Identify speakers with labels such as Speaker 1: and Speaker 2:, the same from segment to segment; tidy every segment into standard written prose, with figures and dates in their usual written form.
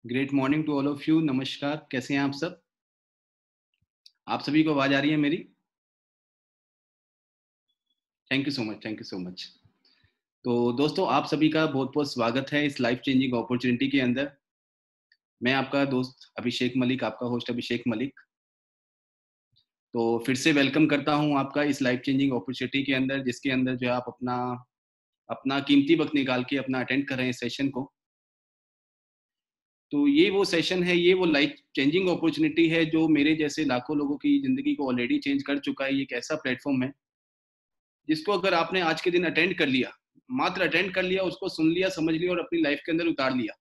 Speaker 1: Great morning to all of you. नमस्कार, कैसे हैं आप सब? आप सभी को आवाज आ रही है मेरी? Thank you so much, thank you so much. तो दोस्तों, आप सभी का बहुत बहुत स्वागत है इस लाइफ चेंजिंग अपॉर्चुनिटी के अंदर। मैं आपका दोस्त अभिषेक मलिक, आपका होस्ट अभिषेक मलिक। तो फिर से वेलकम करता हूं आपका इस लाइफ चेंजिंग अपॉर्चुनिटी के अंदर, जिसके अंदर जो है आप अपना अपना कीमती वक्त निकाल के अपना अटेंड कर रहे हैं सेशन को। तो ये वो सेशन है, ये वो लाइफ चेंजिंग अपॉर्चुनिटी है जो मेरे जैसे लाखों लोगों की जिंदगी को ऑलरेडी चेंज कर चुका है। ये एक ऐसा प्लेटफॉर्म है जिसको अगर आपने आज के दिन अटेंड कर लिया, मात्र अटेंड कर लिया, उसको सुन लिया, समझ लिया और अपनी लाइफ के अंदर उतार लिया,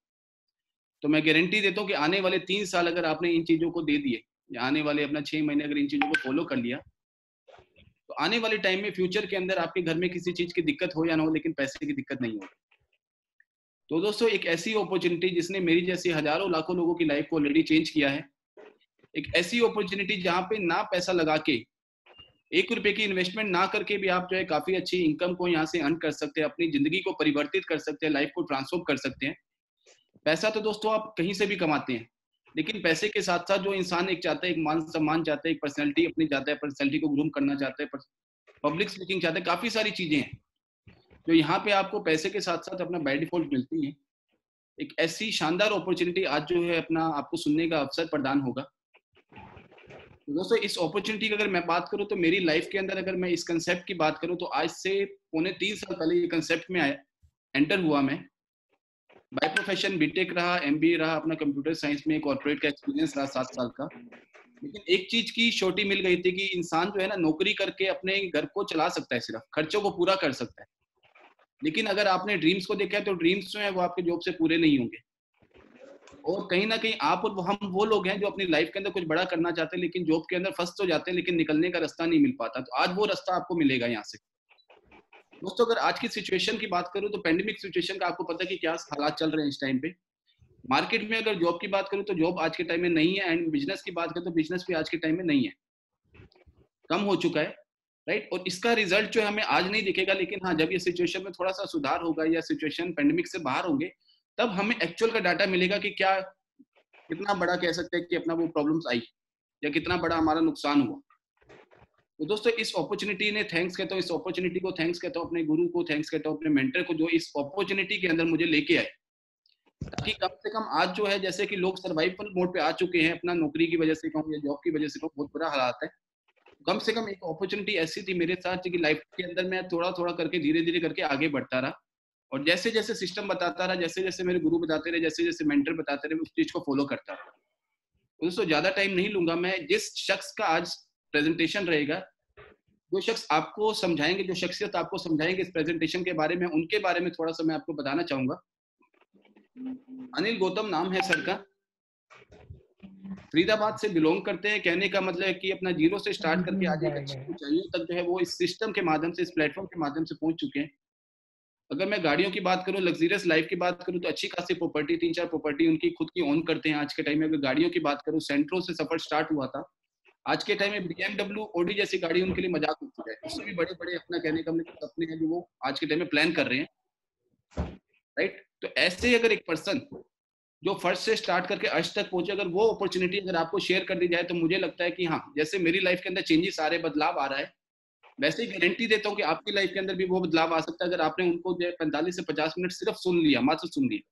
Speaker 1: तो मैं गारंटी देता हूँ कि आने वाले 3 साल अगर आपने इन चीजों को दे दिए, या आने वाले अपना 6 महीने अगर इन चीजों को फॉलो कर लिया, तो आने वाले टाइम में फ्यूचर के अंदर आपके घर में किसी चीज की दिक्कत हो या ना हो, लेकिन पैसे की दिक्कत नहीं होगी। तो दोस्तों, एक ऐसी अपॉर्चुनिटी जिसने मेरी जैसी हजारों लाखों लोगों की लाइफ को ऑलरेडी चेंज किया है, एक ऐसी अपॉर्चुनिटी जहाँ पे ना पैसा लगा के, 1 रुपए की इन्वेस्टमेंट ना करके भी आप जो है काफी अच्छी इनकम को यहाँ से अर्न कर सकते हैं, अपनी जिंदगी को परिवर्तित कर सकते हैं, लाइफ को ट्रांसफॉर्म कर सकते हैं। पैसा तो दोस्तों आप कहीं से भी कमाते हैं, लेकिन पैसे के साथ साथ जो इंसान एक चाहता है, एक मान सम्मान चाहता है, एक पर्सनैलिटी अपनी चाहता है, पर्सनैलिटी को ग्रूम करना चाहता है, पब्लिक स्पीकिंग चाहता है, काफी सारी चीजें हैं जो यहाँ पे आपको पैसे के साथ साथ अपना बाय डिफॉल्ट मिलती है। एक ऐसी शानदार अपॉर्चुनिटी आज जो है अपना आपको सुनने का अवसर प्रदान होगा। तो दोस्तों, इस अपॉर्चुनिटी की अगर मैं बात करूं तो मेरी लाइफ के अंदर अगर मैं इस कंसेप्ट की बात करूं तो आज से 3.25 साल पहले ये कंसेप्ट में आया, एंटर हुआ। मैं बाय प्रोफेशन बीटेक रहा, एमबीए रहा, अपना कंप्यूटर साइंस में कॉर्पोरेट का एक्सपीरियंस रहा 7 साल का। लेकिन एक चीज की छोटी मिल गई थी कि इंसान जो है ना, नौकरी करके अपने घर को चला सकता है, सिर्फ खर्चों को पूरा कर सकता है, लेकिन अगर आपने ड्रीम्स को देखा है तो ड्रीम्स जो है वो आपके जॉब से पूरे नहीं होंगे। और कहीं ना कहीं आप और हम वो लोग हैं जो अपनी लाइफ के अंदर कुछ बड़ा करना चाहते हैं, लेकिन जॉब के अंदर फंस तो जाते हैं, लेकिन निकलने का रास्ता नहीं मिल पाता। तो आज वो रास्ता आपको मिलेगा यहाँ से। दोस्तों, अगर आज की सिचुएशन की बात करूं तो पेंडेमिक सिचुएशन का आपको पता है कि क्या हालात चल रहे हैं इस टाइम पे मार्केट में। अगर जॉब की बात करूं तो जॉब आज के टाइम में नहीं है, एंड बिजनेस की बात करूं तो बिजनेस भी आज के टाइम में नहीं है, कम हो चुका है, राइट। और इसका रिजल्ट जो है हमें आज नहीं दिखेगा, लेकिन हाँ, जब ये सिचुएशन में थोड़ा सा सुधार होगा या सिचुएशन पेंडेमिक से बाहर होंगे, तब हमें एक्चुअल का डाटा मिलेगा कि क्या, कितना बड़ा कह सकते हैं कि अपना वो प्रॉब्लम्स आई, या कितना बड़ा हमारा नुकसान हुआ। तो दोस्तों, इस अपॉर्चुनिटी ने थैंक्स कहता हूँ, इस अपॉर्चुनिटी को थैंक्स कहता हूँ, अपने गुरु को थैंक्स कहता हूँ, अपने मेंटर को जो इस अपॉर्चुनिटी के अंदर मुझे लेके आए, ताकि कम से कम आज जो है, जैसे कि लोग सर्वाइवल मोड पे आ चुके हैं, अपना नौकरी की वजह से कहूँ या जॉब की वजह से कहूँ, बहुत बुरा हालात है। कम से कम एक अपॉर्चुनिटी ऐसी थी मेरे साथ कि लाइफ के अंदर मैं थोड़ा थोड़ा करके, धीरे धीरे करके आगे बढ़ता रहा, और जैसे जैसे सिस्टम बताता रहा, जैसे जैसे मेरे गुरु बताते रहे, जैसे जैसे मेंटर बताते रहे, मैं उस चीज को फॉलो करता रहा। तो दोस्तों, ज्यादा टाइम नहीं लूंगा मैं। जिस शख्स का आज प्रेजेंटेशन रहेगा, जो शख्स आपको समझाएंगे, जो शख्सियत आपको समझाएंगे इस प्रेजेंटेशन के बारे में, उनके बारे में थोड़ा सा मैं आपको बताना चाहूंगा। अनिल गौतम नाम है सर का, फरीदाबाद से बिलोंग करते हैं। कहने का मतलब है कि अपना जीरो से स्टार्ट करके आज एक अच्छी ऊंचाइयों तक जो है वो इस सिस्टम के माध्यम से, इस प्लेटफॉर्म के माध्यम से पहुंच चुके हैं। अगर मैं गाड़ियों की बात करूं, लग्जरियस लाइफ की बात करूं, तो अच्छी खासी प्रॉपर्टी, 3-4 प्रॉपर्टी उनकी खुद की ओन करते हैं आज के टाइम में। अगर गाड़ियों की बात करूं, सेंट्रो से सफर स्टार्ट हुआ था, आज के टाइम में BMW, ऑडी जैसी गाड़ी उनके लिए मजाक हो चुका है। उससे भी बड़े बड़े अपना कहने का मतलब सपने हैं जो वो आज के टाइम में प्लान कर रहे हैं, राइट। तो ऐसे ही अगर एक पर्सन जो फर्स्ट से स्टार्ट करके अर्श तक पहुंचे, अगर वो अपॉर्चुनिटी अगर आपको शेयर कर दी जाए, तो मुझे लगता है कि हाँ, जैसे मेरी लाइफ के अंदर चेंजेस आ रहे, बदलाव आ रहा है, वैसे ही गारंटी देता हूँ कि आपकी लाइफ के अंदर भी वो बदलाव आ सकता है, अगर आपने उनको जो 45 से 50 मिनट सिर्फ सुन लिया, मात्र सुन लिया,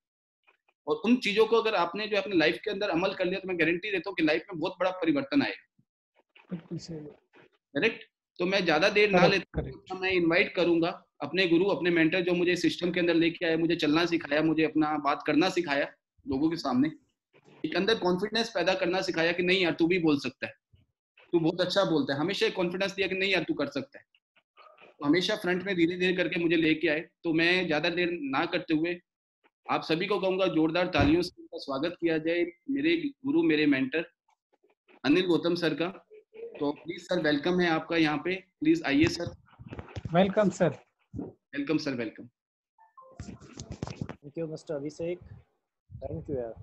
Speaker 1: और उन चीजों को अगर आपने जो अपने लाइफ के अंदर अमल कर लिया, तो मैं गारंटी देता हूँ कि लाइफ में बहुत बड़ा परिवर्तन आएगा।
Speaker 2: बिल्कुल सही,
Speaker 1: करेक्ट। तो मैं ज्यादा देर ना लेता हूं, मैं इनवाइट करूंगा अपने गुरु, अपने मेंटर, जो मुझे सिस्टम के अंदर लेके आए, मुझे चलना सिखाया, मुझे अपना बात करना सिखाया लोगों के सामने, एक अंदर कॉन्फिडेंस पैदा करना सिखाया कि नहीं यार, तू भी बोल सकता है, तू बहुत अच्छा बोलता है, हमेशा एक कॉन्फिडेंस दिया कि नहीं यार, तू कर सकता है। तो हमेशा फ्रंट में धीरे धीरे करके मुझे लेके आए। तो मैं ज्यादा देर ना करते हुए आप सभी को कहूंगा, जोरदार तालियों से उनका स्वागत किया जाए, मेरे गुरु, मेरे मेंटर अनिल गौतम सर का। तो प्लीज सर, वेलकम है आपका यहाँ पे, प्लीज आइए sir.
Speaker 2: Welcome sir.
Speaker 1: Welcome sir, welcome.
Speaker 3: Thank you mister Abhishek, thank you यार।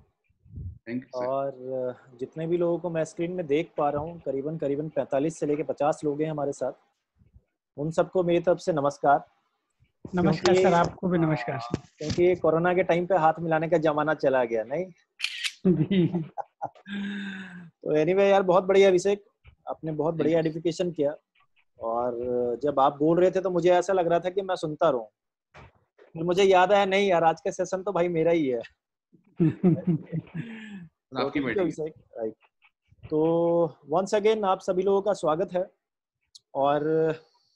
Speaker 1: Thank you sir.
Speaker 3: और जितने भी लोगों को मैं स्क्रीन में देख पा रहा हूँ, करीबन 45 से लेके 50 लोग हैं हमारे साथ, उन सबको मेरी तरफ से नमस्कार।
Speaker 2: नमस्कार सर, आपको भी नमस्कार सर।
Speaker 3: क्योंकि कोरोना के टाइम पे हाथ मिलाने का जमाना चला गया, नहीं
Speaker 2: जी।
Speaker 3: तो एनीवे यार, बहुत बढ़िया अभिषेक, आपने बहुत
Speaker 1: थैंक
Speaker 3: बढ़िया
Speaker 1: यू।
Speaker 3: एडिफिकेशन किया। और जब आप बोल रहे थे तो मुझे ऐसा लग रहा था कि मैं सुनता रहूं, फिर मुझे याद आया नहीं यार, आज का सेशन तो भाई मेरा ही है।
Speaker 1: और
Speaker 3: तो
Speaker 1: आपकी
Speaker 3: थैंक यू
Speaker 1: बैटिंग है।
Speaker 3: अभिषेक। राइट। तो वंस अगेन आप सभी लोगों का स्वागत है। और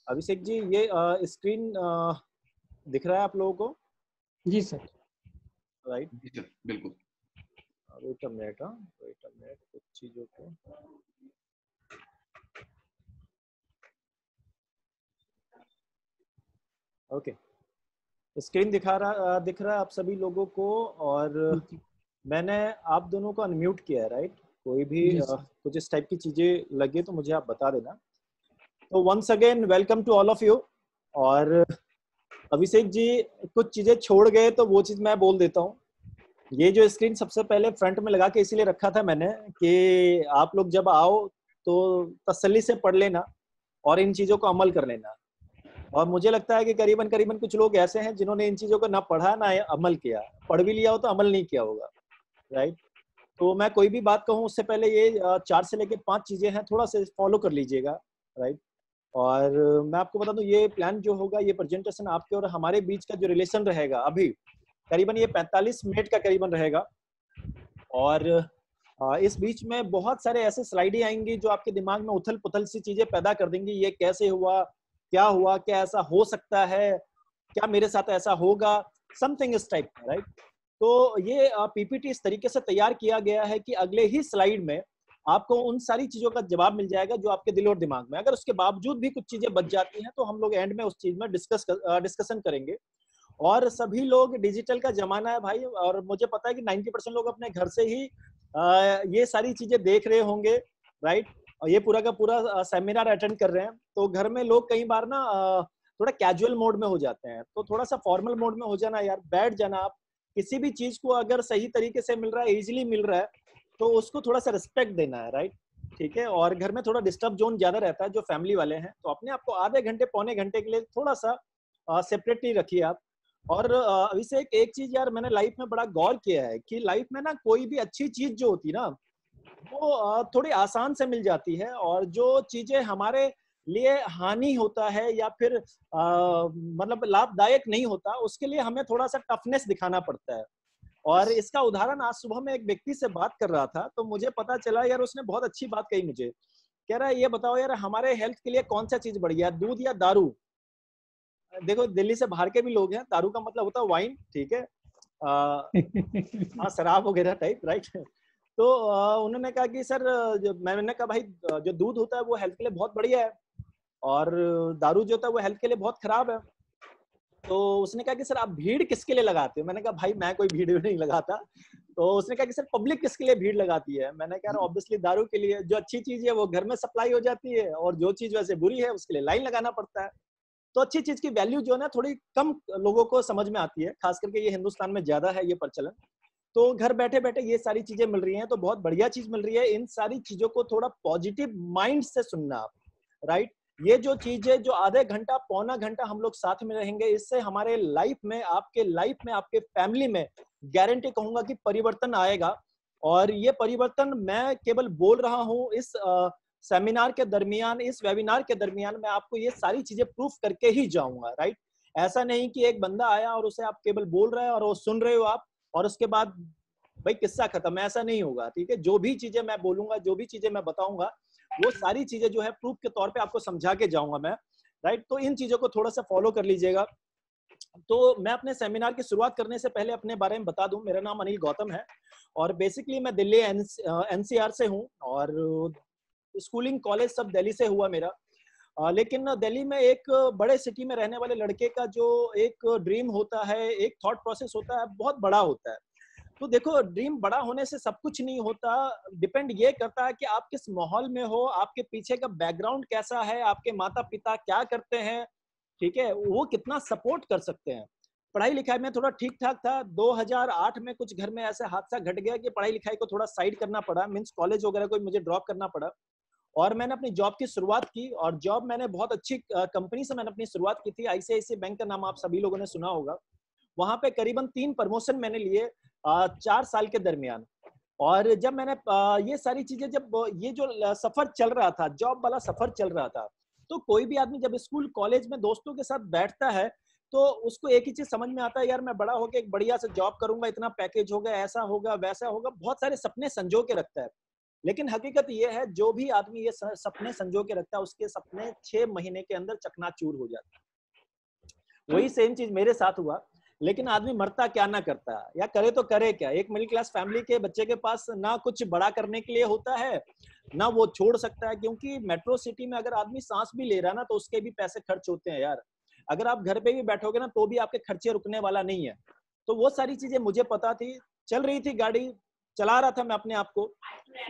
Speaker 3: अभिषेक जी, ये स्क्रीन दिख रहा है आप लोगों को?
Speaker 2: जी सर।
Speaker 3: राइट।
Speaker 1: जी सर, बिल्कुल।
Speaker 3: Wait a minute, wait a minute, कुछ चीजों को ओके। स्क्रीन दिख रहा है आप सभी लोगों को। और
Speaker 2: जी
Speaker 3: मैंने आप दोनों को अनम्यूट किया है, राइट? कोई भी
Speaker 2: जी सर।
Speaker 3: कुछ इस टाइप की चीजें लगे तो मुझे आप बता देना। तो once again welcome to all of you. और अभिषेक जी कुछ चीजें छोड़ गए तो वो चीज मैं बोल देता हूँ। ये जो स्क्रीन सबसे पहले फ्रंट में लगा के इसीलिए रखा था मैंने कि आप लोग जब आओ तो तसल्ली से पढ़ लेना और इन चीजों को अमल कर लेना। और मुझे लगता है कि करीबन करीबन कुछ लोग ऐसे हैं जिन्होंने इन चीजों को ना पढ़ा ना अमल किया। पढ़ भी लिया हो तो अमल नहीं किया होगा, राइट? तो मैं कोई भी बात कहूँ उससे पहले ये 4 से लेके 5 चीजें हैं, थोड़ा सा फॉलो कर लीजिएगा, राइट? और मैं आपको बता दूं, ये प्लान जो होगा, ये प्रेजेंटेशन आपके और हमारे बीच का जो रिलेशन रहेगा अभी करीबन ये 45 मिनट का करीबन रहेगा। और इस बीच में बहुत सारे ऐसे स्लाइडें आएंगी जो आपके दिमाग में उथल पुथल सी चीजें पैदा कर देंगी। ये कैसे हुआ, क्या ऐसा हो सकता है, क्या मेरे साथ ऐसा होगा, समथिंग इस टाइप का, राइट? तो ये पीपीटी इस तरीके से तैयार किया गया है कि अगले ही स्लाइड में आपको उन सारी चीजों का जवाब मिल जाएगा जो आपके दिल और दिमाग में। अगर उसके बावजूद भी कुछ चीजें बच जाती हैं तो हम लोग एंड में उस चीज में डिस्कशन करेंगे। और सभी लोग, डिजिटल का जमाना है भाई, और मुझे पता है कि 90% लोग अपने घर से ही ये सारी चीजें देख रहे होंगे, राइट? और ये पूरा का पूरा सेमिनार अटेंड कर रहे हैं। तो घर में लोग कई बार ना थोड़ा कैजुअल मोड में हो जाते हैं, तो थोड़ा सा फॉर्मल मोड में हो जाना यार, बैठ जाना आप। किसी भी चीज को अगर सही तरीके से मिल रहा है, इजीली मिल रहा है, तो उसको थोड़ा सा रिस्पेक्ट देना है, राइट? ठीक है। और घर में थोड़ा डिस्टर्ब जोन ज्यादा रहता है, जो फैमिली वाले हैं, तो अपने आप को आधे घंटे पौने घंटे के लिए थोड़ा सा सेपरेटली रखिए आप। और अभिषेक, एक चीज यार मैंने लाइफ में बड़ा गौर किया है कि लाइफ में ना कोई भी अच्छी चीज जो होती है ना, वो थोड़ी आसान से मिल जाती है। और जो चीजें हमारे लिए हानि होता है या फिर मतलब लाभदायक नहीं होता, उसके लिए हमें थोड़ा सा टफनेस दिखाना पड़ता है। और
Speaker 1: यस।
Speaker 3: इसका उदाहरण, आज सुबह में एक व्यक्ति से बात कर रहा था तो मुझे पता चला यार, उसने बहुत अच्छी बात कही मुझे। कह रहा है, ये बताओ यार, हमारे हेल्थ के लिए कौन सा चीज बढ़िया है, दूध या दारू? देखो, दिल्ली से बाहर के भी लोग हैं, दारू का मतलब होता है वाइन, ठीक है, हाँ, शराब वगैरह टाइप, राइट? तो उन्होंने कहा कि सर, मैंने कहा भाई, जो दूध होता है वो हेल्थ के लिए बहुत बढ़िया है, और दारू जो होता है वो हेल्थ के लिए बहुत खराब है। तो उसने कहा कि सर, आप भीड़ किसके लिए लगाते हो? मैंने कहा भाई, मैं कोई भीड़ नहीं लगाता। तो उसने कहा कि सर, पब्लिक किसके लिए भीड़ लगाती है? मैंने कहा ऑब्वियसली दारू के लिए। जो अच्छी चीज है वो घर में सप्लाई हो जाती है, और जो चीज वैसे बुरी है उसके लिए लाइन लगाना पड़ता है। तो अच्छी चीज की वैल्यू जो है ना, थोड़ी कम लोगों को समझ में आती है, खास करके ये हिंदुस्तान में ज्यादा है ये प्रचलन। तो घर बैठे बैठे ये सारी चीजें मिल रही हैं, तो बहुत बढ़िया चीज मिल रही है। इन सारी चीजों को थोड़ा पॉजिटिव माइंड से सुनना आप, राइट? ये जो चीज है, जो आधे घंटा पौना घंटा हम लोग साथ में रहेंगे, इससे हमारे लाइफ में, आपके लाइफ में, आपके फैमिली में गारंटी कहूंगा कि परिवर्तन आएगा। और ये परिवर्तन मैं केवल बोल रहा हूँ, इस सेमिनार के दरमियान, इस वेबिनार के दरमियान मैं आपको ये सारी चीजें प्रूफ करके ही जाऊंगा, राइट? ऐसा नहीं कि एक बंदा आया और उसे आप केवल बोल रहे हैं और वो सुन रहे हो आप, और उसके बाद भाई किस्सा खत्म। ऐसा नहीं होगा, ठीक है? जो भी चीजें मैं बोलूंगा, जो भी चीजें मैं बताऊंगा, वो सारी चीजें जो है प्रूफ के तौर पे आपको समझा के जाऊंगा मैं, राइट? तो इन चीजों को थोड़ा सा फॉलो कर लीजिएगा। तो मैं अपने सेमिनार की शुरुआत करने से पहले अपने बारे में बता दूं, मेरा नाम अनिल गौतम है, और बेसिकली मैं दिल्ली एनसीआर से हूं, और स्कूलिंग कॉलेज सब दिल्ली से हुआ मेरा। लेकिन दिल्ली में एक बड़े सिटी में रहने वाले लड़के का जो एक ड्रीम होता है, एक थॉट प्रोसेस होता है, बहुत बड़ा होता है। तो देखो, ड्रीम बड़ा होने से सब कुछ नहीं होता। डिपेंड ये करता है कि आप किस माहौल में हो, आपके पीछे का बैकग्राउंड कैसा है, आपके माता पिता क्या करते हैं, ठीक है, वो कितना सपोर्ट कर सकते हैं। पढ़ाई लिखाई में थोड़ा ठीक ठाक था। 2008 में कुछ घर में ऐसा हादसा घट गया कि पढ़ाई लिखाई को थोड़ा साइड करना पड़ा, मीन्स कॉलेज वगैरह को मुझे ड्रॉप करना पड़ा। और मैंने अपनी जॉब की शुरुआत की, और जॉब मैंने बहुत अच्छी कंपनी से मैंने अपनी शुरुआत की थी। आईसीआईसीआई बैंक का नाम आप सभी लोगों ने सुना होगा। वहां पे करीबन 3 प्रमोशन मैंने लिए 4 साल के दरमियान। और जब मैंने ये सारी चीजें, जब ये जो सफर चल रहा था, जॉब वाला सफर चल रहा था, तो कोई भी आदमी जब स्कूल कॉलेज में दोस्तों के साथ बैठता है तो उसको एक ही चीज समझ में आता है, यार मैं बड़ा होकर एक बढ़िया से जॉब करूंगा, इतना पैकेज होगा, ऐसा होगा वैसा होगा, बहुत सारे सपने संजो के रखता है। लेकिन हकीकत ये है, जो भी आदमी ये सपने संजो के रखता है उसके सपने 6 महीने के अंदर चकनाचूर हो जाते हैं। वही सेम चीज मेरे साथ हुआ। लेकिन आदमी मरता क्या ना करता, या करे तो करे क्या। एक मिडिल क्लास फैमिली के बच्चे के पास ना कुछ बड़ा करने के लिए होता है, ना वो छोड़ सकता है, क्योंकि मेट्रो सिटी में अगर आदमी सांस भी ले रहा है ना तो उसके भी पैसे खर्च होते हैं यार। अगर आप घर पे भी बैठोगे ना तो भी आपके खर्चे रुकने वाला नहीं है। तो वो सारी चीजें मुझे पता थी, चल रही थी गाड़ी, चला रहा था मैं अपने आप को।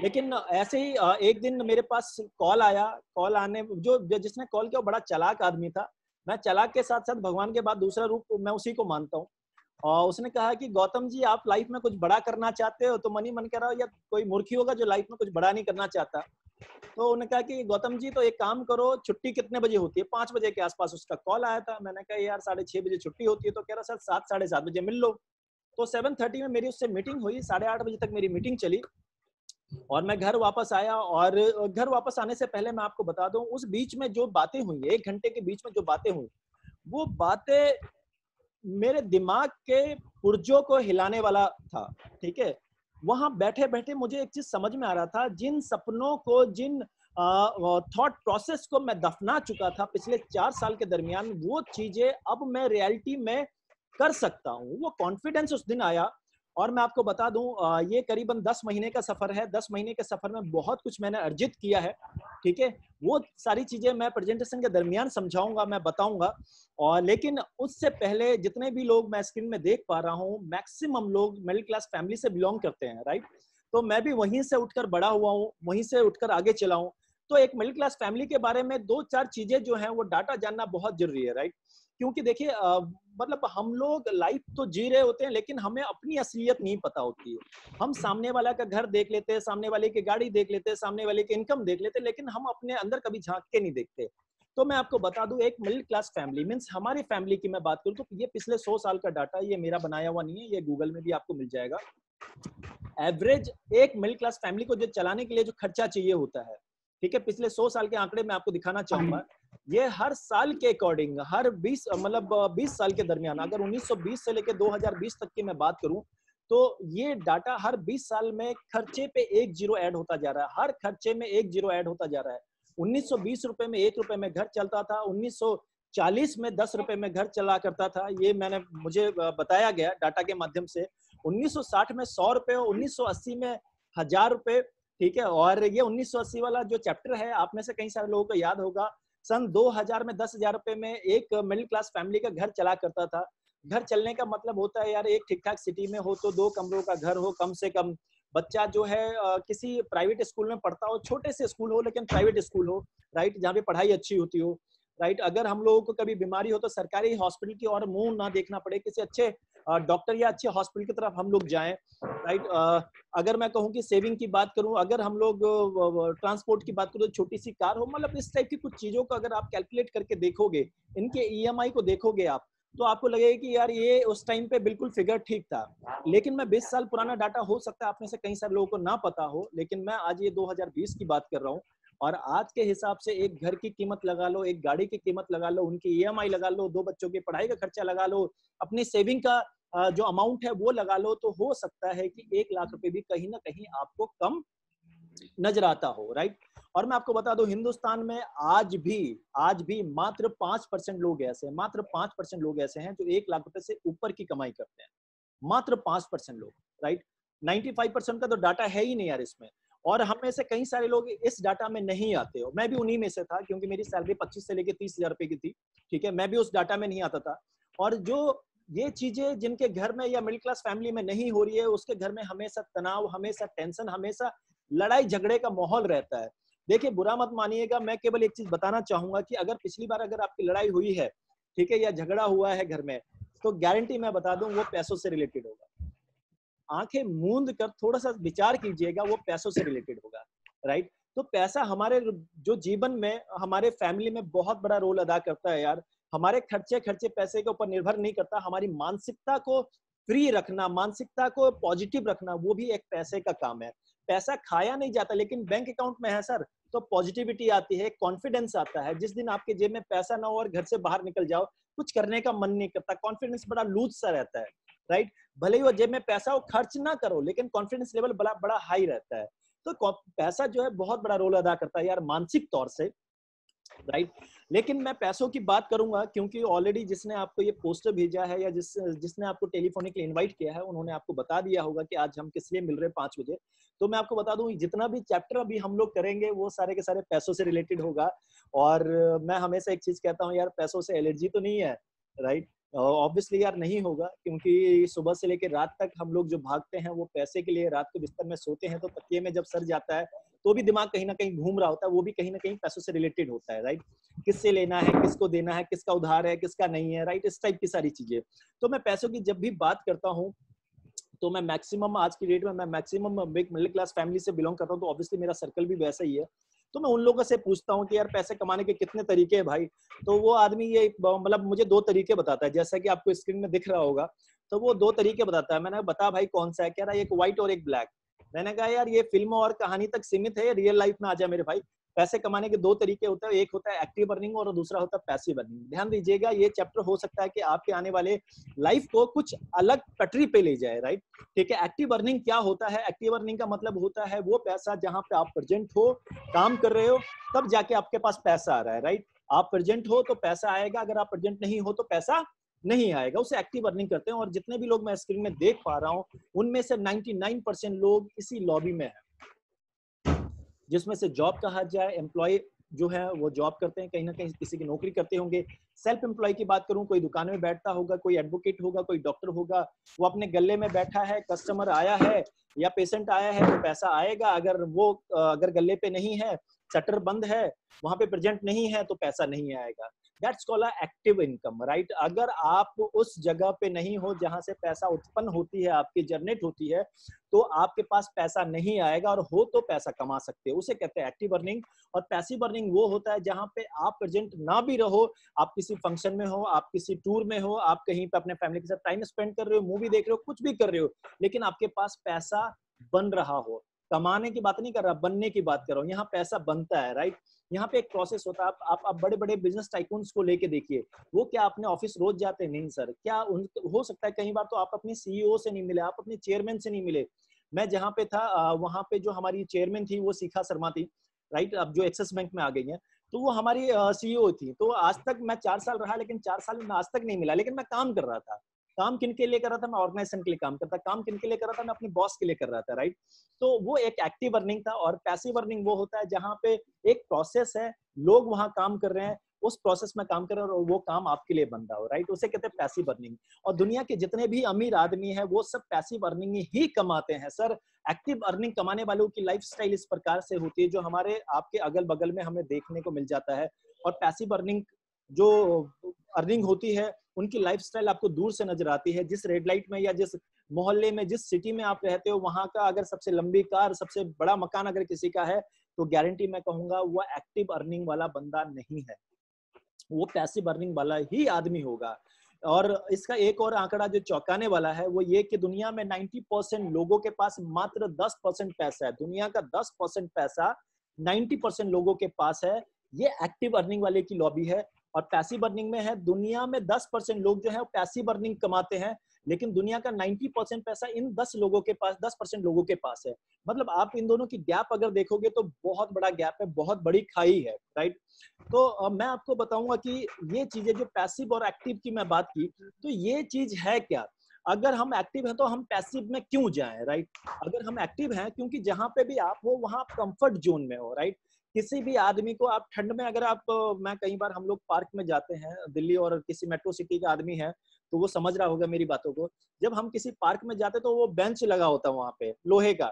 Speaker 3: लेकिन ऐसे ही एक दिन मेरे पास कॉल आया। कॉल आने, जो जिसने कॉल किया वो बड़ा चालाक आदमी था। मैं चालाक के साथ साथ भगवान के बाद दूसरा रूप मैं उसी को मानता हूँ। और उसने कहा कि गौतम जी, आप लाइफ में कुछ बड़ा करना चाहते हो? तो मन ही मन कह रहा हो, या कोई मूर्खी होगा जो लाइफ में कुछ बड़ा नहीं करना चाहता। तो उन्होंने कहा कि गौतम जी, तो एक काम करो, छुट्टी कितने बजे होती है? 5 बजे के आसपास उसका कॉल आया था। मैंने कहा यार 6:30 बजे छुट्टी होती है। तो कह रहा सर 7, 7:30 बजे मिल लो। तो 7:30 में मेरी उससे मीटिंग हुई, 8:30 बजे तक मेरी मीटिंग चली और मैं घर वापस आया। और घर वापस आने से पहले मैं आपको बता दूं, उस बीच में जो बातें हुई, 1 घंटे के बीच में जो बातें हुई, वो बातें मेरे दिमाग के पुर्जों को हिलाने वाला था। ठीक है, वहां बैठे बैठे मुझे एक चीज समझ में आ रहा था, जिन सपनों को, जिन थॉट प्रोसेस को मैं दफना चुका था पिछले 4 साल के दरमियान, वो चीजें अब मैं रियलिटी में कर सकता हूँ। वो कॉन्फिडेंस उस दिन आया। और मैं आपको बता दूं, ये करीबन 10 महीने का सफर है। 10 महीने के सफर में बहुत कुछ मैंने अर्जित किया है। ठीक है, वो सारी चीजें मैं प्रेजेंटेशन के दरमियान समझाऊंगा, मैं बताऊंगा। और लेकिन उससे पहले जितने भी लोग मैं स्क्रीन में देख पा रहा हूँ, मैक्सिमम लोग मिडिल क्लास फैमिली से बिलोंग करते हैं, राइट। तो मैं भी वहीं से उठकर बड़ा हुआ हूँ, वहीं से उठकर आगे चला हूँ। तो एक मिडिल क्लास फैमिली के बारे में 2-4 चीजें जो है वो डाटा जानना बहुत जरूरी है, राइट। क्योंकि देखिए, मतलब हम लोग लाइफ तो जी रहे होते हैं, लेकिन हमें अपनी असलियत नहीं पता होती है। हम सामने वाला का घर देख लेते हैं, सामने वाले की गाड़ी देख लेते हैं, सामने वाले की इनकम देख लेते हैं, लेकिन हम अपने अंदर कभी झांक के नहीं देखते। तो मैं आपको बता दूं, एक मिडिल क्लास फैमिली मींस हमारी फैमिली की मैं बात करूं तो ये पिछले 100 साल का डाटा, ये मेरा बनाया हुआ नहीं है, ये गूगल में भी आपको मिल जाएगा। एवरेज एक मिडिल क्लास फैमिली को जो चलाने के लिए जो खर्चा चाहिए होता है, ठीक है, पिछले 100 साल के आंकड़े मैं आपको दिखाना चाहूंगा। ये हर साल के अकॉर्डिंग, हर 20 मतलब 20 साल के दरमियान, अगर 1920 से लेकर 2020 तक की मैं बात करूं, तो ये डाटा हर 20 साल में खर्चे पे 1 जीरो ऐड होता जा रहा है। हर खर्चे में 1 जीरो ऐड होता जा रहा है। 1920 रुपए में 1 रुपए में घर चलता था, 1940 में 10 रुपए में घर चला करता था। ये मुझे बताया गया डाटा के माध्यम से। 1960 में 100 रुपए, 1980 में 1000 रुपए। ठीक है, और ये 1980 वाला जो चैप्टर है, आप में से कई सारे लोगों को याद होगा, सन 2000 में 10,000 रुपए में एक मिडिल क्लास फैमिली का घर चला करता था। घर चलने का मतलब होता है यार, एक ठीक ठाक सिटी में हो तो 2 कमरों का घर हो कम से कम। बच्चा जो है किसी प्राइवेट स्कूल में पढ़ता हो, छोटे से स्कूल हो लेकिन प्राइवेट स्कूल हो, राइट, जहाँ पे पढ़ाई अच्छी होती हो, राइट। अगर हम लोगों को कभी बीमारी हो तो सरकारी हॉस्पिटल की ओर मुंह ना देखना पड़े, किसी अच्छे डॉक्टर या अच्छे हॉस्पिटल की तरफ हम लोग जाएं, राइट। अगर मैं कहूँ कि सेविंग की बात करूं, अगर हम लोग ट्रांसपोर्ट की बात करूं तो छोटी सी कार हो, मतलब इस टाइप की कुछ चीजों को अगर आप कैलकुलेट करके देखोगे, इनके ईएमआई को देखोगे आप, तो आपको लगेगा कि यार ये उस टाइम पे बिल्कुल फिगर ठीक था। लेकिन मैं 20 साल पुराना डाटा, हो सकता है आप में से कई सारे लोगों को ना पता हो, लेकिन मैं आज ये 2020 की बात कर रहा हूँ। और आज के हिसाब से एक घर की कीमत लगा लो, एक गाड़ी की कीमत लगा लो, उनकी ईएमआई लगा लो, 2 बच्चों की पढ़ाई का खर्चा लगा लो, अपनी सेविंग का जो अमाउंट है वो लगा लो, तो हो सकता है कि 1 लाख रुपए भी कहीं ना कहीं आपको कम नजर आता हो, राइट। और मैं आपको बता दूं, हिंदुस्तान में आज भी मात्र 5% लोग ऐसे हैं, मात्र 5% लोग ऐसे हैं जो 1 लाख रुपए से ऊपर की कमाई करते हैं। मात्र 5% लोग, राइट। 95% का तो डाटा है ही नहीं यार इसमें। और हम में से कई सारे लोग इस डाटा में नहीं आते हो। मैं भी उन्हीं में से था, क्योंकि मेरी सैलरी 25 से लेकर 30,000 रुपए की थी। ठीक है, मैं भी उस डाटा में नहीं आता था। और जो ये चीजें जिनके घर में या मिडिल क्लास फैमिली में नहीं हो रही है, उसके घर में हमेशा तनाव, हमेशा टेंशन, हमेशा लड़ाई झगड़े का माहौल रहता है। देखिए, बुरा मत मानिएगा, मैं केवल एक चीज बताना चाहूंगा कि अगर पिछली बार अगर आपकी लड़ाई हुई है, ठीक है, या झगड़ा हुआ है घर में, तो गारंटी मैं बता दूं वो पैसों से रिलेटेड होगा। आंखें मूंद कर थोड़ा सा विचार कीजिएगा, वो पैसों से रिलेटेड होगा, राइट। तो पैसा हमारे जो जीवन में, हमारे फैमिली में बहुत बड़ा रोल अदा करता है यार। हमारे खर्चे पैसे के ऊपर निर्भर नहीं करता, हमारी मानसिकता को फ्री रखना, मानसिकता को पॉजिटिव रखना, वो भी एक पैसे का काम है। पैसा खाया नहीं जाता, लेकिन बैंक अकाउंट में है सर तो पॉजिटिविटी आती है, कॉन्फिडेंस आता है। जिस दिन आपके जेब में पैसा ना हो और घर से बाहर निकल जाओ, कुछ करने का मन नहीं करता, कॉन्फिडेंस बड़ा लूज सा रहता है, राइट। भले ही वो जेब में पैसा हो, खर्च ना करो, लेकिन कॉन्फिडेंस लेवल बड़ा बड़ा हाई रहता है। तो पैसा जो है बहुत बड़ा रोल अदा करता है यार मानसिक तौर से, राइट। लेकिन मैं पैसों की बात करूंगा क्योंकि ऑलरेडी जिसने आपको ये पोस्टर भेजा है या जिसने आपको टेलीफोनिकली इनवाइट किया है, उन्होंने आपको बता दिया होगा कि आज हम किस लिए मिल रहे हैं 5 बजे। तो मैं आपको बता दूं, जितना भी चैप्टर अभी हम लोग करेंगे वो सारे के सारे पैसों से रिलेटेड होगा। और मैं हमेशा एक चीज कहता हूँ यार, पैसों से एलर्जी तो नहीं है, राइट। ऑब्वियसली यार नहीं होगा, क्योंकि सुबह से लेकर रात तक हम लोग जो भागते हैं वो पैसे के लिए। रात को बिस्तर में सोते हैं तो तकिए में जब सर जाता है तो भी दिमाग कहीं ना कहीं घूम रहा होता है, वो भी कहीं ना कहीं पैसों से रिलेटेड होता है, राइट। किससे लेना है, किसको देना है, किसका उधार है, किसका नहीं है, राइट, इस टाइप की सारी चीजें। तो मैं पैसों की जब भी बात करता हूँ तो मैं मैक्सिमम आज की डेट में मैं मैक्सिमम मिडिल क्लास फैमिली से बिलोंग करता हूँ, तो ऑब्वियसली मेरा सर्कल भी वैसा ही है। तो मैं उन लोगों से पूछता हूँ कि यार पैसे कमाने के कितने तरीके हैं भाई। तो वो आदमी ये मतलब मुझे 2 तरीके बताता है, जैसा कि आपको स्क्रीन में दिख रहा होगा। तो वो 2 तरीके बताता है। मैंने बता भाई कौन सा है, कह रहा है एक व्हाइट और एक ब्लैक। मैंने कहा यार ये फिल्म और कहानी तक सीमित है, रियल लाइफ में आ जा मेरे भाई। पैसे कमाने के 2 तरीके होते हैं, एक होता है एक्टिव अर्निंग और दूसरा होता है पैसिव अर्निंग। ध्यान दीजिएगा, ये चैप्टर हो सकता है कि आपके आने वाले लाइफ को कुछ अलग पटरी पे ले जाए, राइट। ठीक है, एक्टिव अर्निंग क्या होता है? एक्टिव अर्निंग का मतलब होता है वो पैसा जहां पे आप प्रेजेंट हो, काम कर रहे हो, तब जाके आपके पास पैसा आ रहा है, राइट। आप प्रेजेंट हो तो पैसा आएगा, अगर आप प्रेजेंट नहीं हो तो पैसा नहीं आएगा, उसे एक्टिव अर्निंग करते हैं। और जितने भी लोग मैं स्क्रीन में देख पा रहा हूं, उनमें से 99% लोग इसी लॉबी में है, जिसमें से जॉब कहा जाए, एम्प्लॉय जो है वो जॉब करते हैं, कहीं ना कहीं किसी की नौकरी करते होंगे। सेल्फ एम्प्लॉय की बात करूं, कोई दुकान में बैठता होगा, कोई एडवोकेट होगा, कोई डॉक्टर होगा, वो अपने गल्ले में बैठा है, कस्टमर आया है या पेशेंट आया है तो पैसा आएगा। अगर गल्ले पे नहीं है, शटर बंद है, वहां पे प्रेजेंट नहीं है तो पैसा नहीं आएगा। That's called active income, right. अगर आप उस जगह पे नहीं हो जहां से पैसा उत्पन्न होती है, आपकी जनरेट होती है, तो आपके पास पैसा नहीं आएगा। और हो तो पैसा कमा सकते हो, उसे कहते हैं एक्टिव अर्निंग। और पैसिव अर्निंग वो होता है जहां पे आप प्रेजेंट ना भी रहो, आप किसी फंक्शन में हो, आप किसी टूर में हो, आप कहीं पे अपने फैमिली के साथ टाइम स्पेंड कर रहे हो, मूवी देख रहे हो, कुछ भी कर रहे हो, लेकिन आपके पास पैसा बन रहा हो। कमाने की बात नहीं कर रहा, बनने की बात कर रहा हूँ। यहाँ पैसा बनता है, राइट। यहाँ पे एक प्रोसेस होता है। आप बड़े बड़े बिजनेस टाइकून्स को लेके देखिए, वो क्या अपने ऑफिस रोज जाते हैं? नहीं सर। क्या हो सकता है कई बार तो आप अपने सीईओ से नहीं मिले, आप अपने चेयरमैन से नहीं मिले। मैं जहाँ पे था वहां पे जो हमारी चेयरमैन थी वो शिखा शर्मा थी, राइट, अब जो एक्सिस बैंक में आ गई है। तो वो हमारी सीईओ थी। तो आज तक मैं 4 साल रहा, लेकिन 4 साल में आज तक नहीं मिला, लेकिन मैं काम कर रहा था। काम किन के लिए कर रहा था? मैं ऑर्गेनाइजेशन के लिए काम करता। काम किन के लिए कर रहा था? मैं अपने बॉस के लिए कर रहा था, राइट। तो वो एक एक्टिव अर्निंग था। और पैसिव अर्निंग वो होता है जहां पे एक प्रोसेस है, लोग वहां काम कर रहे हैं, उस प्रोसेस में काम कर रहे हैं और वो काम आपके लिए बन रहा हो, राइट, उसे कहते हैं पैसिव अर्निंग। और दुनिया के जितने भी अमीर आदमी हैं वो सब पैसिव अर्निंग ही कमाते हैं सर। एक्टिव अर्निंग कमाने वालों की लाइफस्टाइल इस प्रकार से होती है जो हमारे आपके अगल बगल में हमें देखने को मिल जाता है। और पैसिव अर्निंग जो अर्निंग होती है, उनकी लाइफस्टाइल आपको दूर से नजर आती है। जिस रेड लाइट में या जिस मोहल्ले में, जिस सिटी में आप रहते हो, वहां का अगर सबसे लंबी कार, सबसे बड़ा मकान अगर किसी का है, तो गारंटी मैं कहूंगा वो एक्टिव अर्निंग वाला बंदा नहीं है, वो पैसिव अर्निंग वाला ही आदमी होगा। और इसका एक और आंकड़ा जो चौंकाने वाला है वो ये कि दुनिया में 90% लोगों के पास मात्र 10% पैसा है। दुनिया का 10% पैसा 90% लोगों के पास है। ये एक्टिव अर्निंग वाले की लॉबी है। और पैसिव अर्निंग में है, दुनिया में 10% लोग जो है पैसिव अर्निंग कमाते हैं, लेकिन दुनिया का 90% पैसा इन 10 लोगों के पास, 10% लोगों के पास है। मतलब आप इन दोनों की गैप अगर देखोगे तो बहुत बड़ा गैप है, बहुत बड़ी खाई है, राइट। तो मैं आपको बताऊंगा कि ये चीजें जो पैसिव और एक्टिव की मैं बात की, तो ये चीज है क्या? अगर हम एक्टिव हैं तो हम पैसिव में क्यों जाएं, राइट। अगर हम एक्टिव हैं, क्योंकि जहां पे भी आप हो वहां आप कंफर्ट जोन में हो, राइट। किसी भी आदमी को आप ठंड में अगर आप मैं कई बार हम लोग पार्क में जाते हैं दिल्ली, और किसी मेट्रो सिटी का आदमी है तो वो समझ रहा होगा मेरी बातों को। जब हम किसी पार्क में जाते तो वो बेंच लगा होता है वहां पे लोहे का,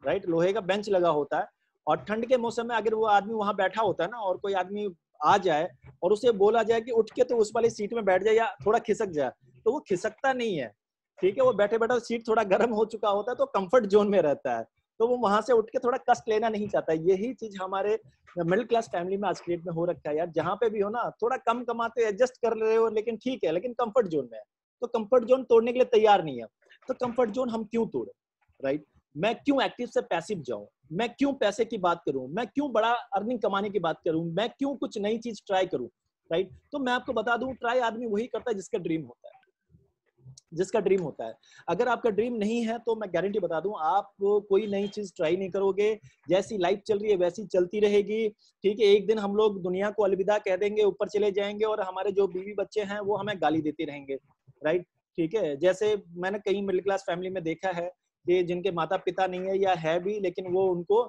Speaker 3: राइट, लोहे का बेंच लगा होता है। और ठंड के मौसम में अगर वो आदमी वहां बैठा होता है ना, और कोई आदमी आ जाए और उसे बोला जाए कि उठ के तो उस वाली सीट में बैठ जाए या थोड़ा खिसक जाए, तो वो खिसकता नहीं है, ठीक है। वो बैठे बैठे सीट थोड़ा गर्म हो चुका होता है तो कंफर्ट जोन में रहता है, तो वो वहां से उठ के थोड़ा कष्ट लेना नहीं चाहता। यही चीज हमारे मिडिल क्लास फैमिली में आज की डेट में हो रखा है यार। जहां पे भी हो ना, थोड़ा कम कमाते एडजस्ट कर रहे हो, लेकिन ठीक है, लेकिन कंफर्ट जोन में है। तो कंफर्ट जोन तोड़ने के लिए तैयार नहीं है, तो कंफर्ट जोन हम क्यों तोड़े, राइट? मैं क्यों एक्टिव से पैसिव जाऊं, मैं क्यों पैसे की बात करूं, मैं क्यों बड़ा अर्निंग कमाने की बात करूं, मैं क्यों कुछ नई चीज ट्राई करूं, राइट? तो मैं आपको बता दूं, ट्राई आदमी वही करता है जिसका ड्रीम होता है, जिसका ड्रीम होता है। अगर आपका ड्रीम नहीं है तो मैं गारंटी बता दूं, आप कोई नई चीज ट्राई नहीं करोगे, जैसी लाइफ चल रही है वैसी चलती रहेगी, ठीक है? एक दिन हम लोग दुनिया को अलविदा कह देंगे, ऊपर चले जाएंगे, और हमारे जो बीवी बच्चे हैं वो हमें गाली देते रहेंगे, राइट? ठीक है, जैसे मैंने कई मिडिल क्लास फैमिली में देखा है कि जिनके माता पिता नहीं है या है भी, लेकिन वो उनको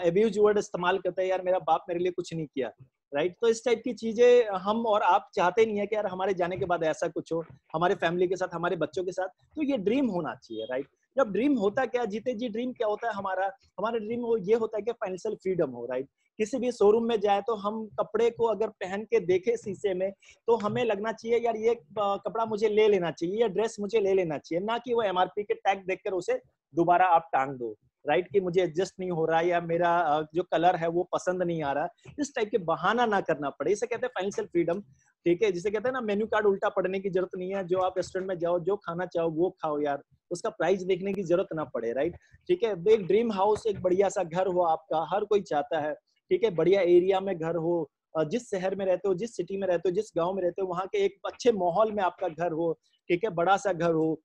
Speaker 3: एब्यूज वर्ड इस्तेमाल करते हैं, यार मेरा बाप मेरे लिए कुछ नहीं किया, राइट? तो इस टाइप की चीजें हम और आप चाहते नहीं है कि यार हमारे जाने के बाद ऐसा कुछ हो हमारे फैमिली के साथ, हमारे बच्चों के साथ। तो ये ड्रीम होना चाहिए, राइट? जब ड्रीम होता क्या जीते जी, ड्रीम क्या होता है हमारा? हमारा ड्रीम वो ये होता है कि फाइनेंशियल फ्रीडम हो, राइट? किसी भी शोरूम में जाए तो हम कपड़े को अगर पहन के देखे शीशे में, तो हमें लगना चाहिए यार ये कपड़ा मुझे ले लेना चाहिए, या ड्रेस मुझे ले लेना चाहिए, ना कि वो एमआरपी के टैग देखकर उसे दोबारा आप टांग दो, राइट? कि मुझे एडजस्ट नहीं हो रहा, या मेरा जो कलर है वो पसंद नहीं आ रहा। इस टाइप के बहाना ना करना पड़े, इसे कहते हैं फाइनेंशियल फ्रीडम, ठीक है? जिसे कहते हैं ना, मेन्यू कार्ड उल्टा पढ़ने की जरूरत नहीं है, जो आप रेस्टोरेंट में जाओ, जो खाना चाहो वो खाओ यार, उसका प्राइस देखने की जरूरत ना पड़े, राइट? ठीक है, एक ड्रीम हाउस, एक बढ़िया सा घर हो आपका, हर कोई चाहता है, ठीक है? बढ़िया एरिया में घर हो, जिस शहर में रहते हो, जिस सिटी में रहते हो, जिस गांव में रहते हो, वहां के एक अच्छे माहौल में आपका घर हो, ठीक है? बड़ा सा घर हो,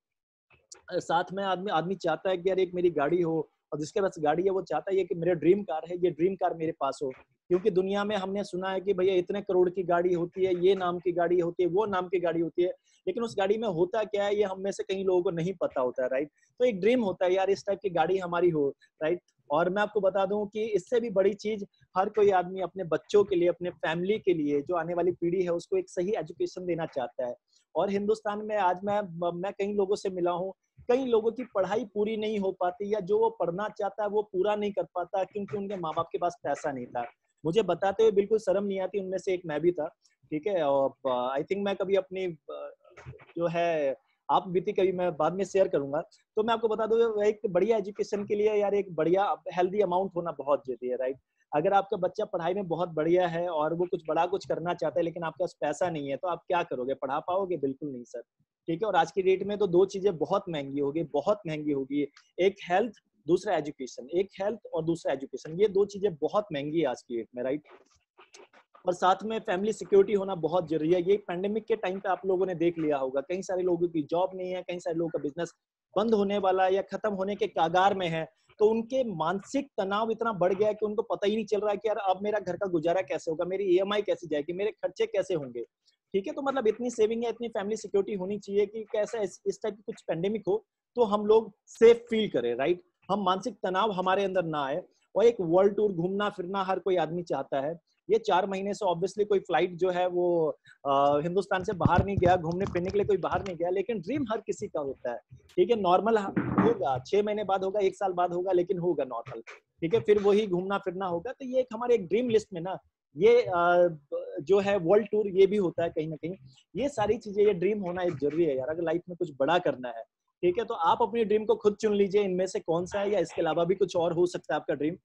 Speaker 3: साथ में आदमी आदमी चाहता है कि यार एक मेरी गाड़ी हो, और जिसके पास गाड़ी है वो चाहता है कि मेरे ड्रीम कार है, ये ड्रीम कार मेरे पास हो। क्योंकि दुनिया में हमने सुना है कि भैया इतने करोड़ की गाड़ी होती है, ये नाम की गाड़ी होती है, वो नाम की गाड़ी होती है, लेकिन उस गाड़ी में होता क्या है ये हम में से कई लोगों को नहीं पता होता है, राइट? तो एक ड्रीम होता है यार इस टाइप की गाड़ी हमारी हो, राइट? और मैं आपको बता दूं कि इससे भी बड़ी चीज, हर कोई आदमी अपने बच्चों के लिए, अपने फैमिली के लिए, जो आने वाली पीढ़ी है उसको एक सही एजुकेशन देना चाहता है। और हिंदुस्तान में आज मैं कई लोगों से मिला हूँ, कई लोगों की पढ़ाई पूरी नहीं हो पाती, या जो वो पढ़ना चाहता है वो पूरा नहीं कर पाता क्योंकि उनके माँ बाप के पास पैसा नहीं था। मुझे बताते हुए बिल्कुल शर्म नहीं आती, उनमें से एक मैं भी था, ठीक है? और आई थिंक मैं कभी अपनी जो है आप बीती कभी मैं बाद में शेयर करूंगा। तो मैं आपको बता दूं, एक बढ़िया एजुकेशन के लिए यार एक बढ़िया हेल्दी अमाउंट होना बहुत जरूरी है, राइट? अगर आपका बच्चा पढ़ाई में बहुत बढ़िया है और वो कुछ बड़ा कुछ करना चाहता है, लेकिन आपके पास पैसा नहीं है, तो आप क्या करोगे? पढ़ा पाओगे? बिल्कुल नहीं सर, ठीक है? और आज की डेट में तो दो चीजें बहुत महंगी होगी, बहुत महंगी होगी, एक हेल्थ, दूसरा एजुकेशन। एक हेल्थ और दूसरा एजुकेशन, ये दो चीजें बहुत महंगी है आज की डेट में, राइट? और साथ में फैमिली सिक्योरिटी होना बहुत जरूरी है। ये पैंडेमिक के टाइम पे आप लोगों ने देख लिया होगा, कई सारे लोगों की जॉब नहीं है, कई सारे लोगों का बिजनेस बंद होने वाला या खत्म होने के कागार में है, तो उनके मानसिक तनाव इतना बढ़ गया है कि उनको पता ही नहीं चल रहा है कि यार अब मेरा घर का गुजारा कैसे होगा, मेरी ईएमआई कैसे जाएगी, मेरे खर्चे कैसे होंगे, ठीक है? तो मतलब इतनी सेविंग है, इतनी फैमिली सिक्योरिटी होनी चाहिए कि कैसा इस टाइप की कुछ पैंडेमिक हो तो हम लोग सेफ फील करें, राइट? हम मानसिक तनाव हमारे अंदर ना आए। और एक वर्ल्ड टूर, घूमना फिरना हर कोई आदमी चाहता है। ये 4 महीने से ऑब्वियसली कोई फ्लाइट जो है वो हिंदुस्तान से बाहर नहीं गया, घूमने फिरने के लिए कोई बाहर नहीं गया, लेकिन ड्रीम हर किसी का होता है, ठीक है? नॉर्मल होगा, 6 महीने बाद होगा, 1 साल बाद होगा, लेकिन होगा नॉर्मल, ठीक है? फिर वही घूमना फिरना होगा। तो ये एक हमारे एक ड्रीम लिस्ट में ना, ये जो है वर्ल्ड टूर, ये भी होता है कहीं ना कहीं। ये सारी चीजें, ये ड्रीम होना एक जरूरी है यार, अगर लाइफ में कुछ बड़ा करना है, ठीक है? तो आप अपनी ड्रीम को खुद चुन लीजिए, इनमें से कौन सा है, या इसके अलावा भी कुछ और हो सकता है आपका ड्रीम।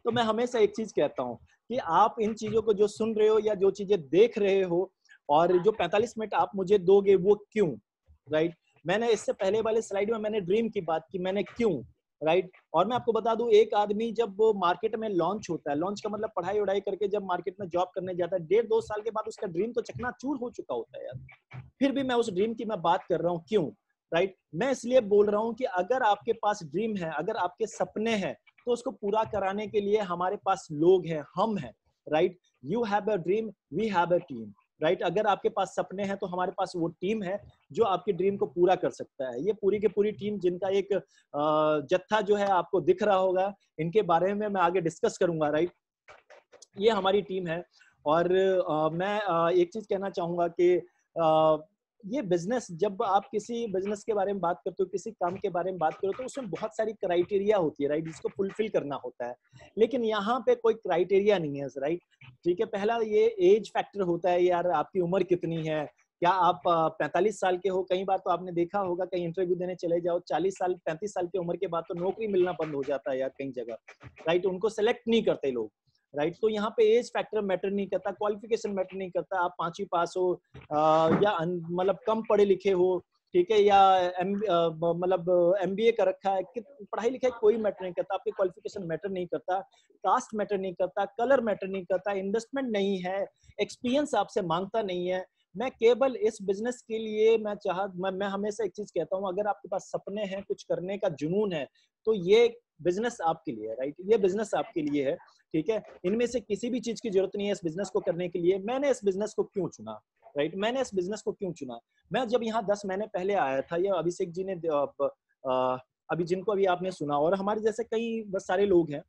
Speaker 3: तो मैं हमेशा एक चीज कहता हूँ कि आप इन चीजों को जो सुन रहे हो या जो चीजें देख रहे हो, और जो 45 मिनट आप मुझे दोगे वो क्यों, राइट? मैंने इससे पहले वाले स्लाइड में मैंने ड्रीम की बात की, मैंने क्यों, राइट? और मैं आपको बता दूं, एक आदमी जब वो मार्केट में लॉन्च होता है, लॉन्च का मतलब पढ़ाई वढ़ाई करके जब मार्केट में जॉब करने जाता है, 1.5-2 साल के बाद उसका ड्रीम तो चकनाचूर हो चुका होता है यार। फिर भी मैं उस ड्रीम की मैं बात कर रहा हूँ, क्यों, राइट? मैं इसलिए बोल रहा हूँ कि अगर आपके पास ड्रीम है, अगर आपके सपने हैं, तो उसको पूरा कराने के लिए हमारे पास लोग हैं, हम हैं, right? You have a dream, we have a team, right? अगर आपके पास सपने हैं तो हमारे पास वो टीम है जो आपकी ड्रीम को पूरा कर सकता है। ये पूरी की पूरी टीम, जिनका एक जत्था जो है आपको दिख रहा होगा, इनके बारे में मैं आगे डिस्कस करूंगा, राइट? ये हमारी टीम है। और मैं एक चीज कहना चाहूंगा कि ये बिजनेस, जब आप किसी बिजनेस के बारे में बात करते हो, किसी काम के बारे में बात करो, तो उसमें बहुत सारी क्राइटेरिया होती है, राइट? जिसको फुलफिल करना होता है, लेकिन यहाँ पे कोई क्राइटेरिया नहीं है, राइट? ठीक है, पहला ये एज फैक्टर होता है, यार आपकी उम्र कितनी है, क्या आप 45 साल के हो? कई बार तो आपने देखा होगा, कहीं इंटरव्यू देने चले जाओ, 40 साल 35 साल की उम्र के बाद तो नौकरी मिलना बंद हो जाता है यार कई जगह, राइट? उनको सेलेक्ट नहीं करते लोग, राइट। तो यहाँ पे एज फैक्टर मैटर नहीं करता, क्वालिफिकेशन मैटर नहीं करता, आप 5वीं पास हो या मतलब कम पढ़े लिखे हो, ठीक है, या मतलब MBA कर रखा है, पढ़ाई लिखाई कोई मैटर नहीं करता, आपकी क्वालिफिकेशन मैटर नहीं करता, कास्ट मैटर नहीं करता, कलर मैटर नहीं करता, इन्वेस्टमेंट नहीं है, एक्सपीरियंस आपसे मांगता नहीं है। मैं केवल इस बिजनेस के लिए मैं हमेशा एक चीज कहता हूँ, अगर आपके पास सपने हैं, कुछ करने का जुनून है, तो ये बिजनेस आपके लिए है, राइट। ये बिजनेस आपके लिए है, ठीक है। इनमें से किसी भी चीज की जरूरत नहीं है इस बिजनेस को करने के लिए। मैंने इस बिजनेस को क्यों चुना, राइट, मैंने इस बिजनेस को क्यों चुना। मैं जब यहाँ 10 महीने पहले आया था, ये अभिषेक जी ने अभी जिनको अभी आपने सुना, और हमारे जैसे कई सारे लोग हैं,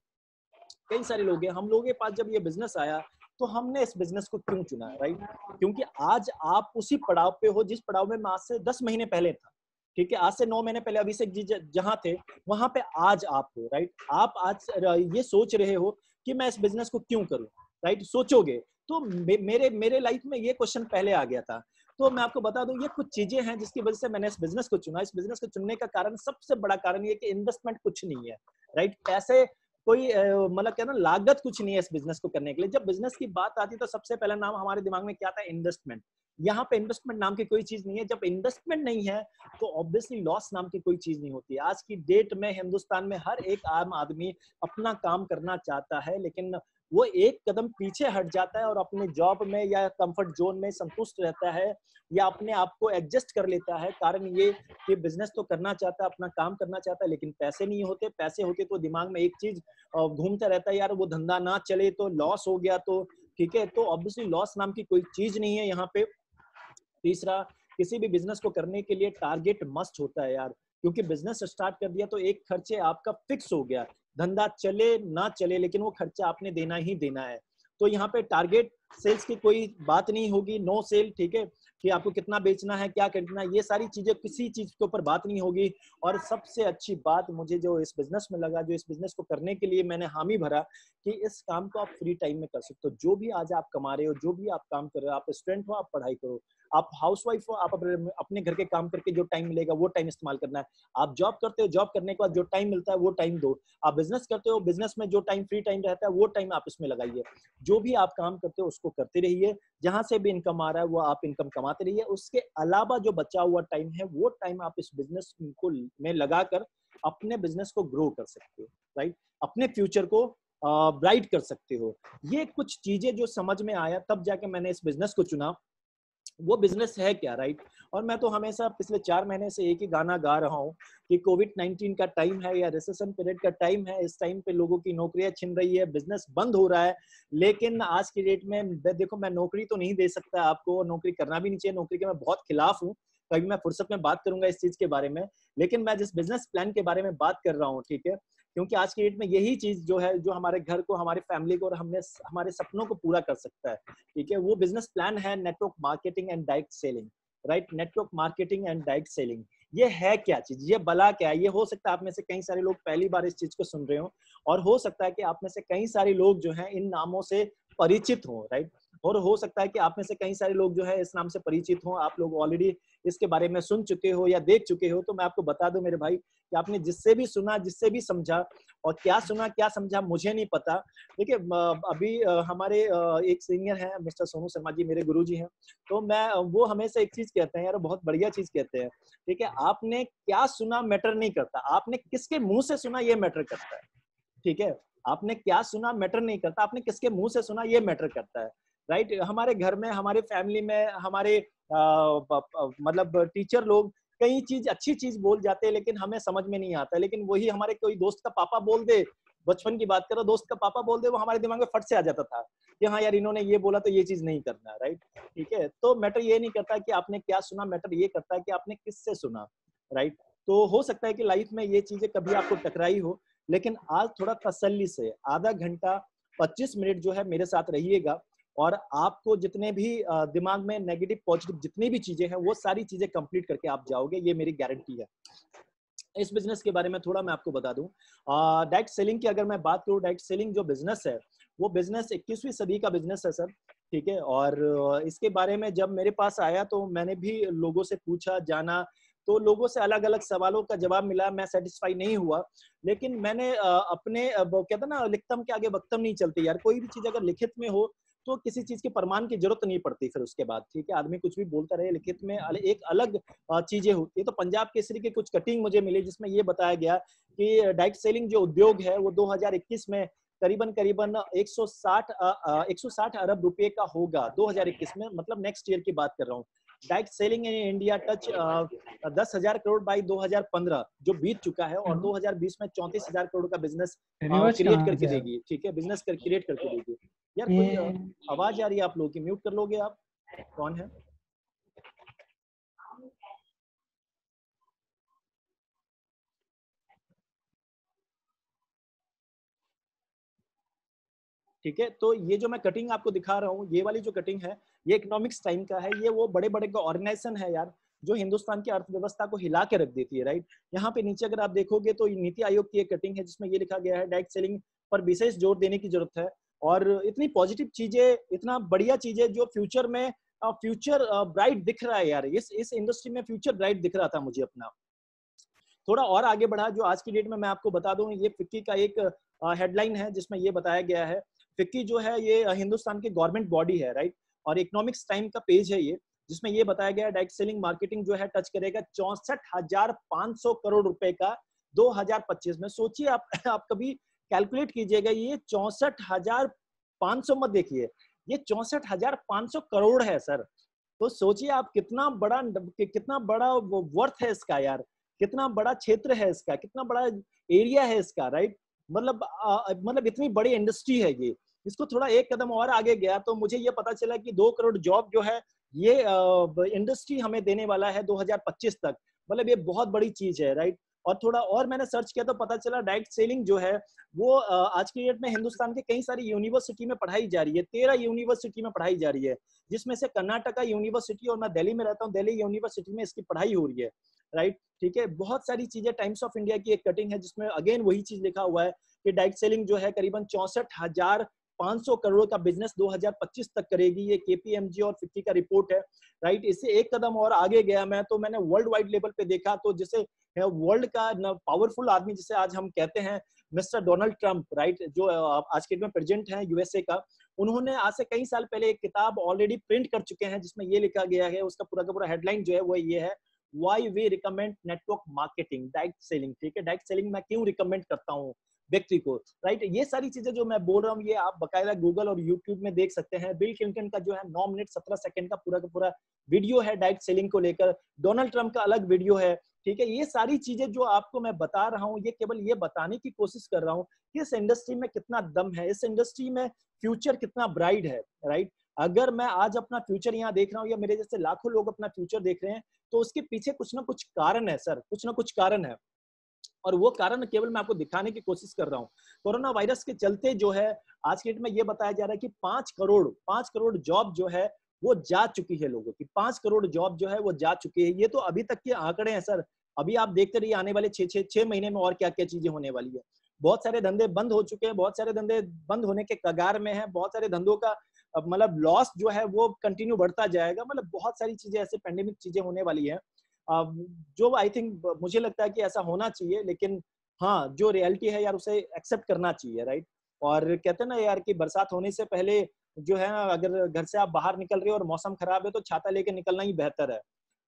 Speaker 3: कई सारे लोग हैं, हम लोगों के पास जब ये बिजनेस आया तो हमने इस बिजनेस को क्यों चुना, राइट। क्योंकि आज आप उसी पड़ाव पे हो जिस पड़ाव में मैं आज से 10 महीने पहले था, ठीक है। आज से 9 महीने पहले अभिषेक जी जहां थे वहां पे आज आप हो, राइट। आप आज ये सोच रहे हो कि मैं इस बिजनेस को क्यों करूं, राइट, सोचोगे तो मेरे लाइफ में ये क्वेश्चन पहले आ गया था। तो मैं आपको बता दूं, ये कुछ चीजें हैं जिसकी वजह से मैंने इस बिजनेस को चुना। इस बिजनेस को चुनने का कारण, सबसे बड़ा कारण ये कि इन्वेस्टमेंट कुछ नहीं है, राइट। पैसे कोई मतलब क्या ना, लागत कुछ नहीं है इस बिजनेस को करने के लिए। जब बिजनेस की बात आती है तो सबसे पहला नाम हमारे दिमाग में क्या आता है, इन्वेस्टमेंट। यहाँ पे इन्वेस्टमेंट नाम की कोई चीज नहीं है। जब इन्वेस्टमेंट नहीं है तो ऑब्वियसली लॉस नाम की कोई चीज नहीं होती। आज की डेट में हिंदुस्तान में हर एक आम आदमी अपना काम करना चाहता है, लेकिन वो एक कदम पीछे हट जाता है और अपने जॉब में या कंफर्ट जोन में संतुष्ट रहता है, या अपने आप को एडजस्ट कर लेता है। कारण ये कि बिजनेस तो करना चाहता है, अपना काम करना चाहता है, लेकिन पैसे नहीं होते। पैसे होते तो दिमाग में एक चीज घूमता रहता है, यार वो धंधा ना चले तो लॉस हो गया तो, ठीक है। तो ऑब्वियसली लॉस नाम की कोई चीज नहीं है यहाँ पे। तीसरा, किसी भी बिजनेस को करने के लिए टारगेट मस्ट होता है यार, क्योंकि बिजनेस स्टार्ट कर दिया तो एक खर्चे आपका फिक्स हो गया। धंधा चले ना चले लेकिन वो खर्चा आपने देना ही देना है। तो यहाँ पे टारगेट सेल्स की कोई बात नहीं होगी, नो सेल, ठीक है, कि आपको कितना बेचना है, क्या करना है, ये सारी चीजें किसी चीज के ऊपर बात नहीं होगी। और सबसे अच्छी बात मुझे जो इस बिजनेस में लगा, जो इस बिजनेस को करने के लिए मैंने हामी भरा, कि इस काम को आप फ्री टाइम में कर सकते हो। जो भी आज आप कमा रहे हो, जो भी आप काम कर रहे हो, आप स्टूडेंट हो, आप पढ़ाई करो, आप हाउसवाइफ हो, आप अपने घर के काम करके जो टाइम मिलेगा वो टाइम इस्तेमाल करना है। आप जॉब करते हो, जॉब करने के बाद जो टाइम मिलता है वो टाइम दो। आप बिजनेस करते हो, बिजनेस में जो टाइम फ्री टाइम रहता है वो टाइम आप इसमें लगाइए। जो भी आप काम करते हो उसको करते रहिए, जहां से भी इनकम आ रहा है वो आप इनकम कमाते रहिए। उसके अलावा जो बचा हुआ टाइम है वो टाइम आप इस बिजनेस को में लगाकर अपने बिजनेस को ग्रो कर सकते हो, राइट, अपने फ्यूचर को ब्राइट कर सकते हो। ये कुछ चीजें जो समझ में आया तब जाके मैंने इस बिजनेस को चुना। वो बिजनेस है क्या, राइट। और मैं तो हमेशा पिछले 4 महीने से एक ही गाना गा रहा हूँ कि कोविड-19 का टाइम है या रिसेशन पीरियड का टाइम है। इस टाइम पे लोगों की नौकरियां छिन रही है, बिजनेस बंद हो रहा है। लेकिन आज की डेट में देखो, मैं नौकरी तो नहीं दे सकता आपको, नौकरी करना भी नहीं चाहिए, नौकरी के मैं बहुत खिलाफ हूँ। कभी मैं फुर्सत में बात करूंगा इस चीज के बारे में। लेकिन मैं जिस बिजनेस प्लान के बारे में बात कर रहा हूँ, ठीक है, क्योंकि आज की डेट में यही चीज जो है, जो हमारे घर को, हमारे फैमिली को और हमारे सपनों को पूरा कर सकता है, ठीक है, वो बिजनेस प्लान है network marketing and direct selling, right. Network marketing and direct selling, ये है क्या चीज, ये भला क्या है। ये हो सकता है आप में से कई सारे लोग पहली बार इस चीज को सुन रहे हो, और हो सकता है कि आप में से कई सारे लोग जो हैं इन नामों से परिचित हो, राइट। और हो सकता है कि आप में से कई सारे लोग जो है इस नाम से परिचित हो, आप लोग ऑलरेडी इसके बारे में सुन चुके हो या देख चुके हो। तो मैं आपको बता दूं मेरे भाई कि आपने जिससे भी सुना, जिससे भी समझा, और क्या सुना क्या समझा मुझे नहीं पता। देखिए, अभी हमारे एक सीनियर हैं मिस्टर सोनू शर्मा जी, मेरे गुरुजी हैं। तो वो हमेशा एक चीज कहते हैं यार, बहुत बढ़िया चीज कहते हैं, ठीक है, आपने क्या सुना मैटर नहीं करता, आपने किसके मुंह से सुना ये मैटर करता है, ठीक है। आपने क्या सुना मैटर नहीं करता, आपने किसके मुंह से सुना ये मैटर करता है, राइट। हमारे घर में, हमारे फैमिली में, हमारे मतलब टीचर लोग कई चीज, अच्छी चीज बोल जाते हैं लेकिन हमें समझ में नहीं आता। लेकिन वही हमारे कोई दोस्त का पापा बोल दे, बचपन की बात करो, दोस्त का पापा बोल दे, वो हमारे दिमाग में फट से आ जाता था कि हाँ यार, इन्होंने ये बोला तो ये चीज नहीं करना, राइट, ठीक है। तो मैटर ये नहीं करता कि आपने क्या सुना, मैटर ये करता है कि आपने किससे सुना, राइट। तो हो सकता है कि लाइफ में ये चीजें कभी आपको टकराई हो, लेकिन आज थोड़ा तसल्ली से आधा घंटा 25 मिनट जो है मेरे साथ रहिएगा, और आपको जितने भी दिमाग में नेगेटिव पॉजिटिव जितनी भी चीजें हैं वो सारी चीजें कंप्लीट करके आप जाओगे, ये मेरी गारंटी है। इस बिजनेस के बारे में थोड़ा मैं आपको बता दूं। डायरेक्ट सेलिंग की अगर मैं बात करूं, डायरेक्ट सेलिंग जो बिजनेस है वो बिजनेस 21वीं सदी का बिजनेस है सर, ठीक है। और इसके बारे में जब मेरे पास आया तो मैंने भी लोगों से पूछा, जाना, तो लोगों से अलग अलग सवालों का जवाब मिला, मैं सेटिस्फाई नहीं हुआ। लेकिन मैंने अपने कहते ना लिखतम के आगे वक्तम नहीं चलती यार, कोई भी चीज अगर लिखित में हो तो किसी चीज के प्रमाण की जरूरत नहीं पड़ती फिर उसके बाद, ठीक है, आदमी कुछ भी बोलता रहे, लिखित में एक अलग चीजें होती है। तो पंजाब केसरी की कुछ कटिंग मुझे मिली जिसमें ये बताया गया कि डायरेक्ट सेलिंग जो उद्योग है वो 2021 में करीबन 160 अरब रुपए का होगा 2021 में, मतलब नेक्स्ट ईयर की बात कर रहा हूँ। Direct selling in India touch 10,000 crore by 2015 जो बीत चुका है, और 2020 में 34,000 करोड़ का बिजनेस क्रिएट करके देगी, ठीक है, बिजनेस क्रिएट करके देगी। यार कोई आवाज आ रही है आप लोगों की, म्यूट कर लोगे आप? कौन है? ठीक है, तो ये जो मैं कटिंग आपको दिखा रहा हूँ, ये वाली जो कटिंग है ये इकोनॉमिक्स टाइम का है। ये वो बड़े बड़े ऑर्गेनाइजेशन है यार जो हिंदुस्तान की अर्थव्यवस्था को हिला के रख देती है, राइट। यहाँ पे नीचे अगर आप देखोगे तो नीति आयोग की एक कटिंग है जिसमें ये लिखा गया है डायरेक्ट सेलिंग पर विशेष जोर देने की जरूरत है। और इतनी पॉजिटिव चीजें, इतना बढ़िया चीजें जो फ्यूचर में फ्यूचर ब्राइट दिख रहा है यार, इस इंडस्ट्री में फ्यूचर ब्राइट दिख रहा था मुझे अपना। थोड़ा और आगे बढ़ा जो आज की डेट में मैं आपको बता दूं, ये फिक्की का एक हेडलाइन है जिसमें ये बताया गया है, फिक्की जो है ये हिंदुस्तान की गवर्नमेंट बॉडी है, राइट। और इकोनॉमिक्स टाइम का पेज है ये, जिसमें ये बताया गया है डायरेक्ट सेलिंग मार्केटिंग जो है टच करेगा 64,500 करोड़ रुपए का 2025 में। सोचिए आप आप कभी कैलकुलेट कीजिएगा, ये 64,500 मत देखिए, ये 64,500 करोड़ है सर। तो सोचिए आप कितना बड़ा वर्थ है इसका यार, कितना बड़ा क्षेत्र है इसका, कितना बड़ा एरिया है इसका, राइट। मतलब इतनी बड़ी इंडस्ट्री है ये। इसको थोड़ा एक कदम और आगे गया तो मुझे ये पता चला कि 2 करोड़ जॉब जो है ये इंडस्ट्री हमें देने वाला है 2025 तक। मतलब ये बहुत बड़ी चीज है, राइट। और थोड़ा और मैंने सर्च किया तो पता चला डायरेक्ट सेलिंग जो है वो आज की डेट में हिंदुस्तान के कई सारी यूनिवर्सिटी में पढ़ाई जा रही है, 13 यूनिवर्सिटी में पढ़ाई जा रही है, जिसमें से कर्नाटका यूनिवर्सिटी, और मैं दिल्ली में रहता हूँ, दिल्ली यूनिवर्सिटी में इसकी पढ़ाई हो रही है, राइट। ठीक है, बहुत सारी चीजें। टाइम्स ऑफ इंडिया की एक कटिंग है जिसमें अगेन वही चीज लिखा हुआ है कि डायरेक्ट सेलिंग जो है करीबन 64,500 करोड़ का बिजनेस 2025 तक करेगी। ये केपीएमजी और फिक्की का रिपोर्ट है, राइट। इससे एक कदम और आगे गया मैं, तो मैंने वर्ल्ड वाइड लेवल पे देखा, तो जैसे वर्ल्ड का पावरफुल आदमी जिसे आज हम कहते हैं मिस्टर डोनाल्ड ट्रंप, राइट, जो आज के डेट में प्रेसिडेंट हैं यूएसए का, उन्होंने आज से कई साल पहले एक किताब ऑलरेडी प्रिंट कर चुके हैं जिसमें ये लिखा गया है, उसका पूरा का पूरा हेडलाइन जो है वो ये है, why we recommend network marketing direct selling. ठीक है, डायरेक्ट सेलिंग मैं क्यों रिकमेंड करता हूँ व्यक्ति को, राइट। ये सारी चीजें जो मैं बोल रहा हूँ ये आप बकायदा गूगल और यूट्यूब में देख सकते हैं। बिल क्लिंटन का जो है 9 मिनट 17 सेकंड का पूरा वीडियो है डायरेक्ट सेलिंग को लेकर, डोनाल्ड ट्रंप का अलग वीडियो है। ठीक है, ये सारी चीजें जो आपको मैं बता रहा हूँ ये केवल ये बताने की कोशिश कर रहा हूँ कि इस इंडस्ट्री में कितना दम है, इस इंडस्ट्री में फ्यूचर कितना ब्राइट है, राइट। अगर मैं आज अपना फ्यूचर यहाँ देख रहा हूँ या मेरे जैसे लाखों लोग अपना फ्यूचर देख रहे हैं, तो उसके पीछे कुछ ना कुछ कारण है सर, कुछ ना कुछ कारण है। और वो कारण केवल मैं आपको दिखाने की कोशिश कर रहा हूँ। कोरोना वायरस के चलते जो है आज के डेट में ये बताया जा रहा है कि 5 करोड़ जॉब जो है वो जा चुकी है लोगों की, 5 करोड़ जॉब जो है वो जा चुकी है। ये तो अभी तक के आंकड़े हैं सर, अभी आप देखते रहिए आने वाले 6 महीने में और क्या क्या चीजें होने वाली है। बहुत सारे धंधे बंद हो चुके हैं, बहुत सारे धंधे बंद होने के कगार में है, बहुत सारे धंधों का मतलब लॉस जो है वो कंटिन्यू बढ़ता जाएगा। मतलब बहुत सारी चीजें ऐसे पेंडेमिक चीजें होने वाली है जो आई थिंक मुझे लगता है कि ऐसा होना चाहिए, लेकिन हाँ जो रियलिटी है यार उसे एक्सेप्ट करना चाहिए, राइट। और कहते हैं ना यार कि बरसात होने से पहले जो है अगर घर से आप बाहर निकल रहे हो और मौसम खराब है तो छाता लेके निकलना ही बेहतर है,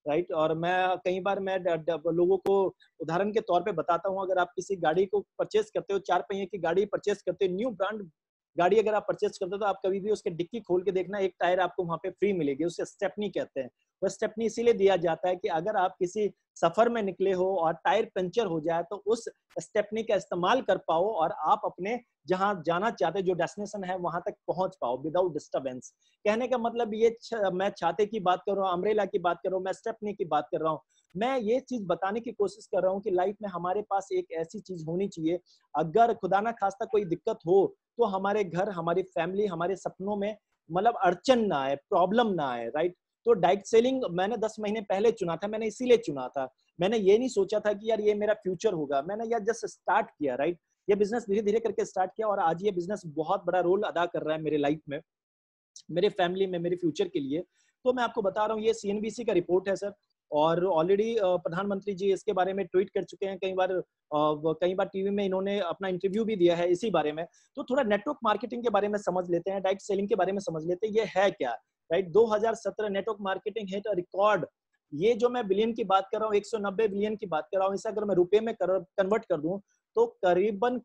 Speaker 3: राइट। और मैं कई बार मैं लोगों को उदाहरण के तौर पे बताता हूँ, अगर आप किसी गाड़ी को परचेस करते हो, 4 पहिए की गाड़ी परचेस करते हो, न्यू ब्रांड गाड़ी अगर आप परचेस करते हो तो आप कभी भी उसके डिक्की खोल के देखना, एक टायर आपको वहां पे फ्री मिलेगी, उसे स्टेपनी कहते हैं। वो स्टेपनी इसीलिए दिया जाता है कि अगर आप किसी सफर में निकले हो और टायर पंचर हो जाए तो उस स्टेपनी का इस्तेमाल कर पाओ और आप अपने जहां जाना चाहते जो डेस्टिनेशन है वहां तक पहुंच पाओ विदाउट डिस्टर्बेंस। कहने का मतलब ये मैं छाते की बात कर रहा हूँ, अम्ब्रेला की बात कर रहा हूँ, मैं स्टेपनी की बात कर रहा हूँ। मैं ये चीज बताने की कोशिश कर रहा हूँ कि लाइफ में हमारे पास एक ऐसी चीज होनी चाहिए, अगर खुदा ना खास्ता कोई दिक्कत हो तो हमारे घर, हमारी फैमिली, हमारे सपनों में मतलब अड़चन ना आए, प्रॉब्लम ना आए, राइट। तो डायरेक्ट सेलिंग मैंने 10 महीने पहले चुना था, मैंने इसीलिए चुना था। मैंने ये नहीं सोचा था कि यार ये मेरा फ्यूचर होगा, मैंने यार जस्ट स्टार्ट किया, राइट। ये बिजनेस धीरे धीरे करके स्टार्ट किया और आज ये बिजनेस बहुत बड़ा रोल अदा कर रहा है मेरे लाइफ में, मेरे फैमिली में, मेरे फ्यूचर के लिए। तो मैं आपको बता रहा हूँ ये सीएनबीसी का रिपोर्ट है सर, और ऑलरेडी प्रधानमंत्री जी इसके बारे में ट्वीट कर चुके हैं, कई बार टीवी में इन्होंने अपना इंटरव्यू भी दिया है इसी बारे में। तो थोड़ा नेटवर्क मार्केटिंग के बारे में समझ लेते हैं, डायरेक्ट सेलिंग के बारे में समझ लेते हैं, ये है क्या, right. 2017 network marketing hit a record. ये जो मैं बिलियन की बात कर रहा हूँ, 190 बिलियन की बात कर रहा हूँ, इसे अगर मैं रुपए में कन्वर्ट कर दूं तो करीबन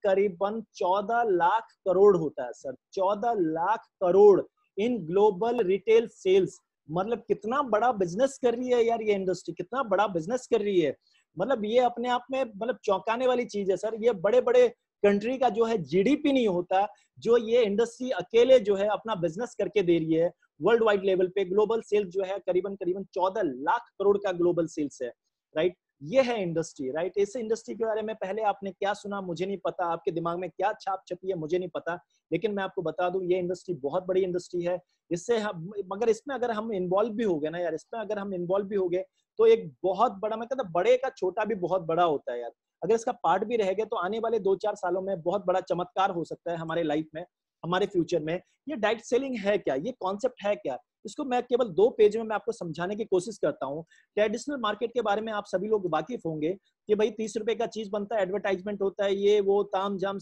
Speaker 3: 14 लाख करोड़ होता है sir, 14 lakh crore in global retail sales. मतलब कितना बड़ा बिजनेस कर रही है यार ये इंडस्ट्री, कितना बड़ा बिजनेस कर रही है। मतलब ये अपने आप में मतलब चौंकाने वाली चीज है सर। ये बड़े बड़े कंट्री का जो है जीडीपी नहीं होता, जो ये इंडस्ट्री अकेले जो है अपना बिजनेस करके दे रही है। वर्ल्ड वाइड लेवल पे ग्लोबल सेल्स जो है करीबन 14 लाख करोड़ का ग्लोबल सेल्स है, राइट। ये है इंडस्ट्री, राइट। इस इंडस्ट्री के बारे में पहले आपने क्या सुना मुझे नहीं पता, आपके दिमाग में क्या छाप छपी है मुझे नहीं पता, लेकिन मैं आपको बता दूं ये इंडस्ट्री बहुत बड़ी इंडस्ट्री है। इससे हम मगर इसमें अगर हम इन्वॉल्व भी हो गए ना यार, इसमें अगर हम इन्वॉल्व भी हो गए तो एक बहुत बड़ा, मैं कहता बड़े का छोटा भी बहुत बड़ा होता है यार। अगर इसका पार्ट भी रह गए तो आने वाले 2-4 सालों में बहुत बड़ा चमत्कार हो सकता है हमारे लाइफ में, हमारे फ्यूचर में। ये डायरेक्ट सेलिंग है क्या, ये कॉन्सेप्ट है क्या, इसको मैं केवल 2 पेज में मैं आपको समझाने की कोशिश करता हूँ। ट्रेडिशनल मार्केट के बारे में आप सभी लोग वाकिफ होंगे कि भाई 30 रुपए का चीज बनता है, एडवर्टाइजमेंट होता है, ये वो ताम झाम,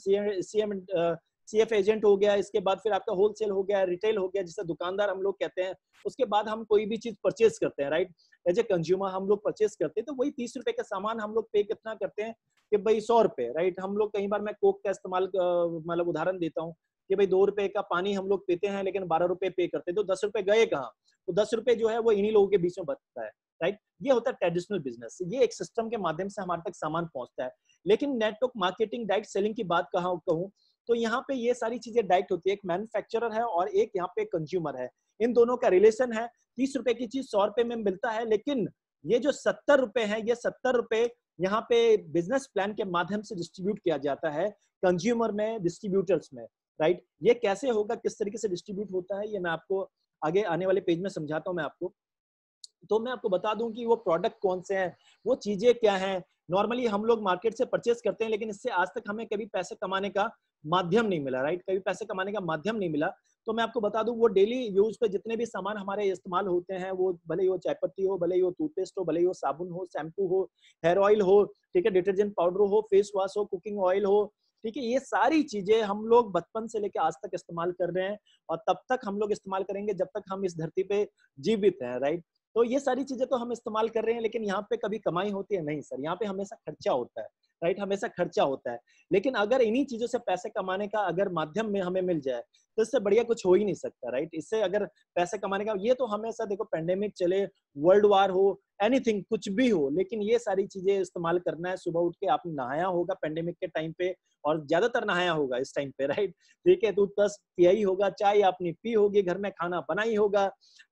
Speaker 3: सीएफ एजेंट हो गया, इसके बाद फिर आपका होलसेल हो गया, रिटेल हो गया जिसे दुकानदार हम लोग कहते हैं। उसके बाद हम कोई भी चीज परचेज करते हैं, राइट। एज ए कंज्यूमर हम लोग परचेज करते हैं तो वही 30 रुपए का सामान हम लोग पे कितना करते हैं कि भाई 100 रुपए, राइट। हम लोग कई बार मैं कोक का इस्तेमाल मतलब उदाहरण देता हूँ कि भाई 2 रुपए का पानी हम लोग पीते हैं लेकिन 12 रुपए पे करते हैं, तो 10 रुपए गए कहाँ? तो 10 रुपए जो है वो इन्हीं लोगों के बीच में बचता है, राइट। ये होता है ट्रेडिशनल बिजनेस, ये एक सिस्टम के माध्यम से हमारे तक सामान पहुंचता है। लेकिन नेटवर्क मार्केटिंग डायरेक्ट सेलिंग की बात कहूँ तो यहाँ पे ये सारी चीजें डायरेक्ट होती है। एक मैन्युफैक्चरर है और एक यहाँ पे कंज्यूमर है, इन दोनों का रिलेशन है। 30 रुपए की चीज 100 रुपए में मिलता है, लेकिन ये जो 70 रुपए है, ये 70 रुपए यहाँ पे बिजनेस प्लान के माध्यम से डिस्ट्रीब्यूट किया जाता है कंज्यूमर में, डिस्ट्रीब्यूटर्स में, राइट। ये कैसे होगा, किस तरीके से डिस्ट्रीब्यूट होता है, ये मैं आपको आगे आने वाले पेज में समझाता हूँ मैं आपको। तो मैं आपको बता दूं कि वो प्रोडक्ट कौन से हैं, वो चीजें क्या हैं। नॉर्मली हम लोग मार्केट से परचेस करते हैं, लेकिन इससे आज तक हमें कभी पैसे कमाने का माध्यम नहीं मिला, राइट। कभी पैसे कमाने का माध्यम नहीं मिला। तो मैं आपको बता दूं वो डेली यूज पे जितने भी सामान हमारे इस्तेमाल होते हैं, वो भले ही वो चाय पत्ती हो, भले ही वो टूथपेस्ट हो, भले ही वो साबुन हो, शैम्पू हो, हेयर ऑयल हो, ठीक है, डिटर्जेंट पाउडर हो, फेस वॉश हो, कुकिंग ऑयल हो, ठीक है, ये सारी चीजें हम लोग बचपन से लेकर आज तक इस्तेमाल कर रहे हैं और तब तक हम लोग इस्तेमाल करेंगे जब तक हम इस धरती पे जीवित हैं, राइट। तो ये सारी चीजें तो हम इस्तेमाल कर रहे हैं, लेकिन यहाँ पे कभी कमाई होती है नहीं सर, यहाँ पे हमेशा खर्चा होता है, राइट, हमेशा खर्चा होता है। लेकिन अगर इन्हीं चीजों से पैसे कमाने का अगर माध्यम में हमें मिल जाए तो इससे बढ़िया कुछ हो ही नहीं सकता, राइट। इससे अगर पैसे कमाने का, ये तो हमेशा देखो पेंडेमिक चले, वर्ल्ड वार हो, एनीथिंग कुछ भी हो, लेकिन ये सारी चीजें इस्तेमाल करना है। सुबह उठ के आपने नहाया होगा पेंडेमिक के टाइम पे, और ज्यादातर नहाया होगा इस टाइम पे, राइट, ठीक है। टूथब्रश पिया ही होगा, चाय आपने पी होगी, घर में खाना बना ही होगा,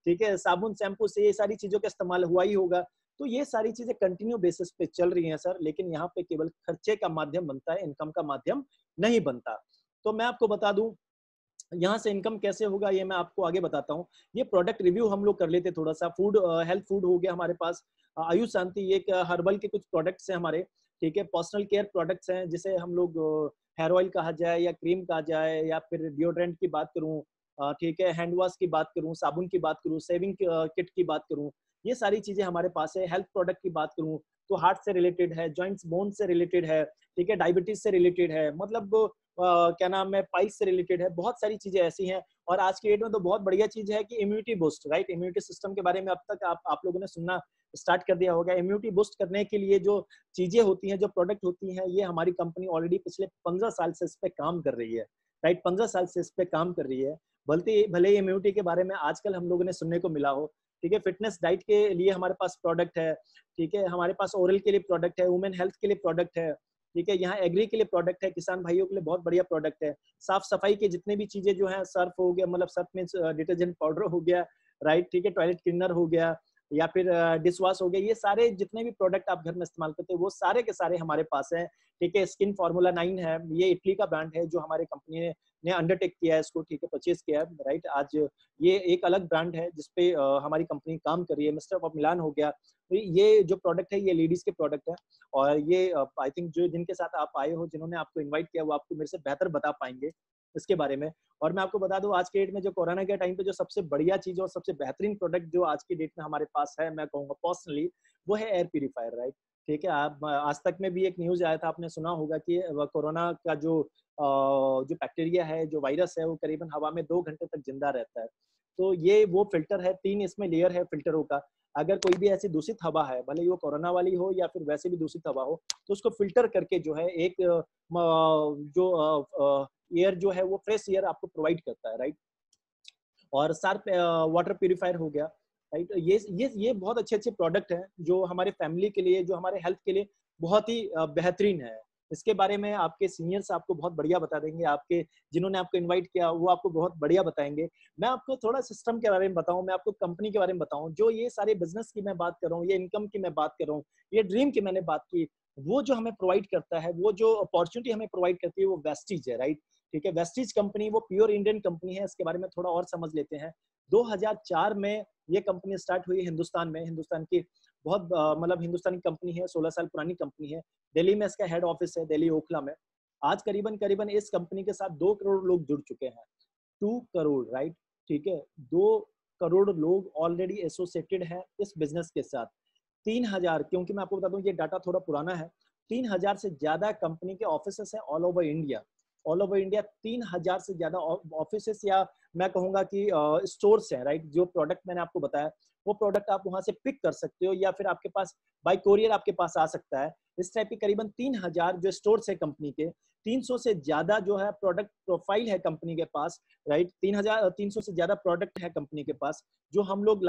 Speaker 3: ठीक है, साबुन शैम्पू से ये सारी चीजों का इस्तेमाल हुआ ही होगा। तो ये सारी चीजें कंटिन्यू बेसिस पे चल रही हैं सर, लेकिन यहाँ पे केवल खर्चे का माध्यम बनता है, इनकम का माध्यम नहीं बनता। तो मैं आपको बता दूं यहाँ से इनकम कैसे होगा, ये मैं आपको आगे बताता हूँ। ये प्रोडक्ट रिव्यू हम लोग कर लेते थोड़ा सा। फूड, हेल्थ फूड हो गया हमारे पास, आयुष शांति, ये हर्बल के कुछ प्रोडक्ट्स हैं हमारे, ठीक है। पर्सनल केयर प्रोडक्ट्स हैं, जिसे हम लोग हेयर ऑयल कहा जाए या क्रीम कहा जाए, या फिर डिओड्रेंट की बात करूँ, ठीक है, हैंड वॉश की बात करूँ, साबुन की बात करूँ, सेविंग किट की बात करूँ, ये सारी चीजें हमारे पास है। हेल्थ प्रोडक्ट की बात करूँ तो हार्ट से रिलेटेड है, जॉइंट्स बोन से रिलेटेड है, ठीक है, डायबिटीज से रिलेटेड है, मतलब क्या नाम है, पाइल्स से रिलेटेड है, बहुत सारी चीजें ऐसी हैं। और आज की डेट में तो बहुत बढ़िया चीज है कि immunity boost, right. Immunity system के बारे में अब तक आप लोगों ने सुनना स्टार्ट कर दिया होगा। इम्यूनिटी बूस्ट करने के लिए जो चीजें होती हैं, जो प्रोडक्ट होती हैं, ये हमारी कंपनी ऑलरेडी पिछले 15 साल से इस पे काम कर रही है, राइट। 15 साल से इस पे काम कर रही है। भले ही इम्यूनिटी के बारे में आजकल हम लोगों ने सुनने को मिला हो, ठीक है। फिटनेस डाइट के लिए हमारे पास प्रोडक्ट है, ठीक है, हमारे पास ओरल के लिए प्रोडक्ट है, वुमेन हेल्थ के लिए प्रोडक्ट है, ठीक है, यहाँ एग्री के लिए प्रोडक्ट है, किसान भाइयों के लिए बहुत बढ़िया प्रोडक्ट है। साफ सफाई के जितने भी चीजें जो है, सर्फ हो गया, मतलब सर्फ मींस डिटर्जेंट पाउडर हो गया, राइट, ठीक है, टॉयलेट क्लीनर हो गया, या फिर डिश वॉश हो गया, ये सारे जितने भी प्रोडक्ट आप घर में इस्तेमाल करते हैं वो सारे के सारे हमारे पास हैं, ठीक है। स्किन फार्मूला 9 है, ये इटली का ब्रांड है जो हमारे कंपनी ने अंडरटेक किया है इसको, ठीक है, परचेज किया है, राइट। आज ये एक अलग ब्रांड है जिसपे हमारी कंपनी काम कर रही है। मिस्टर ऑफ मिलान हो गया, तो ये जो प्रोडक्ट है ये लेडीज के प्रोडक्ट है। और ये आई थिंक जो जिनके साथ आप आए हो, जिन्होंने आपको इन्वाइट किया, वो आपको मेरे से बेहतर बता पाएंगे। इसके बारे में। और मैं आपको बता दूं आज के डेट में जो कोरोना के टाइम पे जो सबसे बढ़िया चीज और सबसे बेहतरीन प्रोडक्ट जो आज की डेट में हमारे पास है, मैं कहूँगा पर्सनली, वो है एयर प्यूरीफायर, राइट। ठीक है, आप आज तक में भी एक न्यूज आया था, आपने सुना होगा कि कोरोना का जो बैक्टीरिया है, जो वायरस है, वो करीबन हवा में 2 घंटे तक जिंदा रहता है। तो ये वो फिल्टर है, 3 इसमें लेयर है फिल्टरों का। अगर कोई भी ऐसी दूषित हवा है, भले ही वो कोरोना वाली हो या फिर वैसे भी दूषित हवा हो, तो उसको फिल्टर करके जो है एक जो एयर जो है वो फ्रेश एयर आपको प्रोवाइड करता है, राइट। और शार्प वाटर प्यूरिफायर हो गया, राइट। ये बहुत अच्छे अच्छे प्रोडक्ट हैं जो हमारे फैमिली के लिए, जो हमारे हेल्थ के लिए बहुत ही बेहतरीन है। इसके बारे में आपके सीनियर्स आपको बहुत बढ़िया बता देंगे, आपके जिन्होंने आपको इनवाइट किया वो आपको बहुत बढ़िया बताएंगे। मैं आपको थोड़ा सिस्टम के बारे में बताऊं, मैं आपको कंपनी के बारे में बताऊं। जो ये सारे बिजनेस की मैं बात कर रहा हूँ, ये इनकम की मैं बात कर रहा हूँ, ये ड्रीम की मैंने बात की, वो जो हमें प्रोवाइड करता है, वो जो अपॉर्चुनिटी हमें प्रोवाइड करती है, वो वेस्टीज है, राइट। ठीक है, वेस्टीज कंपनी वो प्योर इंडियन कंपनी है। इसके बारे में थोड़ा और समझ लेते हैं। 2004 में ये कंपनी स्टार्ट हुई हिंदुस्तान में। हिंदुस्तान की बहुत मतलब हिंदुस्तानी कंपनी है, 16 साल पुरानी कंपनी है। दिल्ली में इसका हेड ऑफिस है, दिल्ली ओखला में। आज करीबन करीबन इस कंपनी के साथ 2 करोड़ लोग जुड़ चुके हैं। 2 करोड़, राइट। ठीक है, 2 करोड़ लोग ऑलरेडी एसोसिएटेड हैं इस बिजनेस के साथ। 3000, क्योंकि मैं आपको बता दूं ये डाटा थोड़ा पुराना है, 3000 से ज्यादा कंपनी के ऑफिसेस हैं all over India. All over India 3000 से ज्यादा ऑफिसेस या मैं कहूंगा कि स्टोर्स हैं, राइट। जो प्रोडक्ट मैंने आपको बताया वो प्रोडक्ट आप वहां से पिक कर सकते हो या फिर आपके पास बाय कोरियर आपके पास आ सकता है। इस टाइप के करीबन 3000 जो स्टोर्स है कंपनी के, 300 से ज्यादा जो है प्रोडक्ट प्रोफाइल है कंपनी के पास, राइट। 300 से ज्यादा प्रोडक्ट है कंपनी के पास जो हम लोग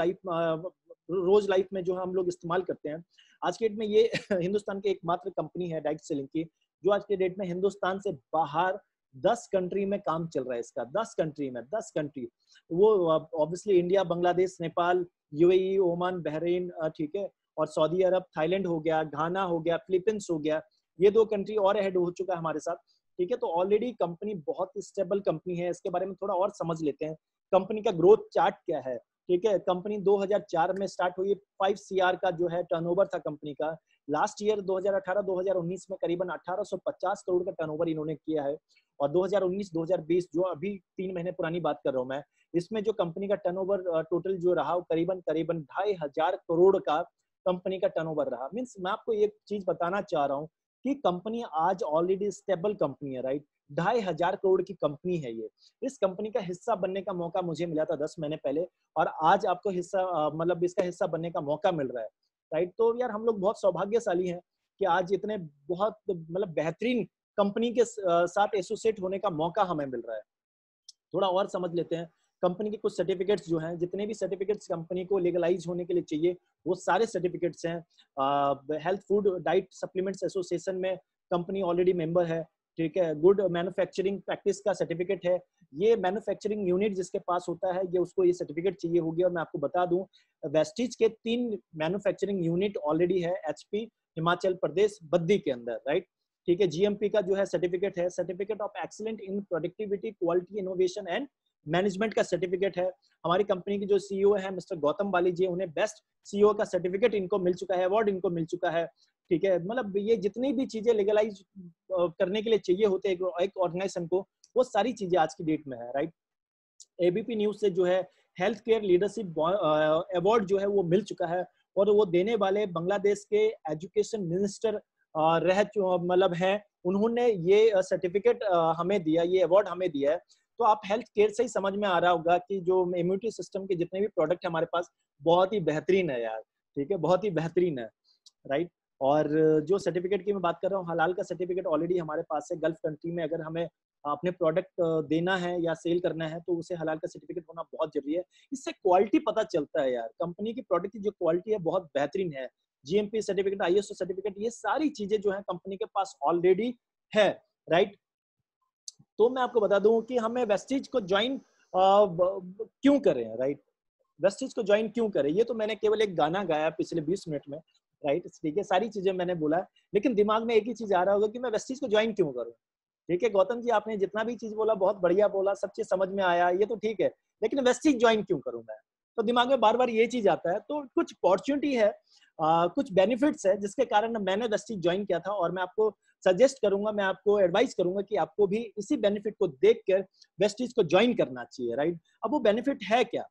Speaker 3: रोज लाइफ में जो हम लोग इस्तेमाल करते हैं। आज के डेट में ये हिंदुस्तान की एकमात्र कंपनी है डायरेक्ट सेलिंग की, जो आज के डेट में हिंदुस्तान से बाहर 10 कंट्री में काम चल रहा है इसका। 10 कंट्री में, 10 कंट्री, वो obviously India, Bangladesh, Nepal, UAE, Oman, Bahrain, ठीक है, और सऊदी अरब, थाईलैंड हो गया, घाना हो गया, फिलीपींस हो गया। ये 2 कंट्री और ऐड हो चुका है हमारे साथ। ठीक है, तो ऑलरेडी कंपनी बहुत स्टेबल कंपनी है। इसके बारे में थोड़ा और समझ लेते हैं। कंपनी का ग्रोथ चार्ट क्या है। ठीक है, कंपनी 2004 में स्टार्ट हुई। 5 CR का जो है टर्नओवर था कंपनी का। लास्ट ईयर 2018-2019 में करीबन 1850 करोड़ का टर्नओवर इन्होंने किया है। और 2019-2020 जो अभी 3 महीने पुरानी बात कर रहा हूँ मैं, इसमें जो कंपनी का टर्नओवर टोटल जो रहा वो करीबन 2500 करोड़ का कंपनी का टर्नओवर रहा। मींस मैं आपको एक चीज बताना चाह रहा हूँ कि कंपनी आज ऑलरेडी स्टेबल कंपनी है, राइट। 2500 करोड़ की कंपनी है ये। इस कंपनी का हिस्सा बनने का मौका मुझे मिला था 10 महीने पहले, और आज आपको हिस्सा मतलब इसका हिस्सा बनने का मौका मिल रहा है, राइट। तो यार हम लोग बहुत सौभाग्यशाली हैं कि आज इतने बहुत मतलब बेहतरीन कंपनी के साथ एसोसिएट होने का मौका हमें मिल रहा है। थोड़ा और समझ लेते हैं। कंपनी के कुछ सर्टिफिकेट्स जो हैं, जितने भी सर्टिफिकेट्स कंपनी को लीगलाइज होने के लिए चाहिए, वो सारे सर्टिफिकेट्स हैं। Health food diet supplements association में कंपनी ऑलरेडी मेंबर है। ठीक है, गुड मैन्युफैक्चरिंग प्रैक्टिस का सर्टिफिकेट है। ये मैन्युफैक्चरिंग यूनिट जिसके पास होता है, ये उसको ये सर्टिफिकेट चाहिए होगी। और मैं आपको बता दूं, वेस्टीज के 3 मैन्युफैक्चरिंग यूनिट ऑलरेडी है एचपी, हिमाचल प्रदेश, बद्दी के अंदर, राइट। ठीक है, जीएमपी का जो है सर्टिफिकेट है, certificate of excellent in productivity, quality, innovation and management का सर्टिफिकेट है। हमारी कंपनी की जो सीईओ है मिस्टर गौतम बाली जी, उन्हें बेस्ट सीईओ का सर्टिफिकेट इनको मिल चुका है, अवार्ड इनको मिल चुका है। ठीक है, मतलब ये जितनी भी चीजें लीगलाइज करने के लिए चाहिए होते हैं एक ऑर्गेनाइजेशन को, वो सारी चीजें आज की डेट में है, राइट। एबीपी न्यूज से जो है हेल्थ केयर लीडरशिप अवार्ड जो है वो मिल चुका है, और वो देने वाले बांग्लादेश के एजुकेशन मिनिस्टर मतलब है, उन्होंने ये सर्टिफिकेट हमें दिया, ये अवार्ड हमें दिया है। तो आप हेल्थ केयर से ही समझ में आ रहा होगा कि जो इम्यूनिटी सिस्टम के जितने भी प्रोडक्ट है हमारे पास, बहुत ही बेहतरीन है यार। ठीक है, बहुत ही बेहतरीन है, राइट। और जो सर्टिफिकेट की मैं बात कर रहा हूँ, हलाल का सर्टिफिकेट ऑलरेडी हमारे पास है। गल्फ कंट्री में अगर हमें अपने प्रोडक्ट देना है या सेल करना है तो उसे हलाल का सर्टिफिकेट होना बहुत जरूरी है। इससे क्वालिटी पता चलता है यार, कंपनी की प्रोडक्ट की जो क्वालिटी है बहुत बेहतरीन है। जीएमपी सर्टिफिकेट, आईएसओ सर्टिफिकेट, ये सारी चीजें जो है कंपनी के पास ऑलरेडी है, राइट। तो मैं आपको बता दूं कि हमें वेस्टीज को ज्वाइन क्यों करें, राइट। वेस्टीज को ज्वाइन क्यों करें, ये तो मैंने केवल एक गाना गाया पिछले 20 मिनट में, राइट। ठीक है, सारी चीजें मैंने बोला, लेकिन दिमाग में एक ही चीज आ रहा होगा कि मैं वेस्टीज को ज्वाइन क्यों करूं। ठीक है गौतम जी, आपने जितना भी चीज बोला बहुत बढ़िया बोला, सब चीज समझ में आया, ये तो ठीक है, लेकिन वेस्टीज ज्वाइन क्यों करूं मैं। तो दिमाग में बार बार ये चीज आता है। तो कुछ अपॉर्चुनिटी है, कुछ बेनिफिट्स है जिसके कारण मैंने वेस्टीज ज्वाइन किया था। और मैं आपको सजेस्ट करूंगा, मैं आपको एडवाइस करूंगा कि आपको भी इसी बेनिफिट को देखकर वेस्टीज को ज्वाइन करना चाहिए, राइट। अब वो बेनिफिट है क्या?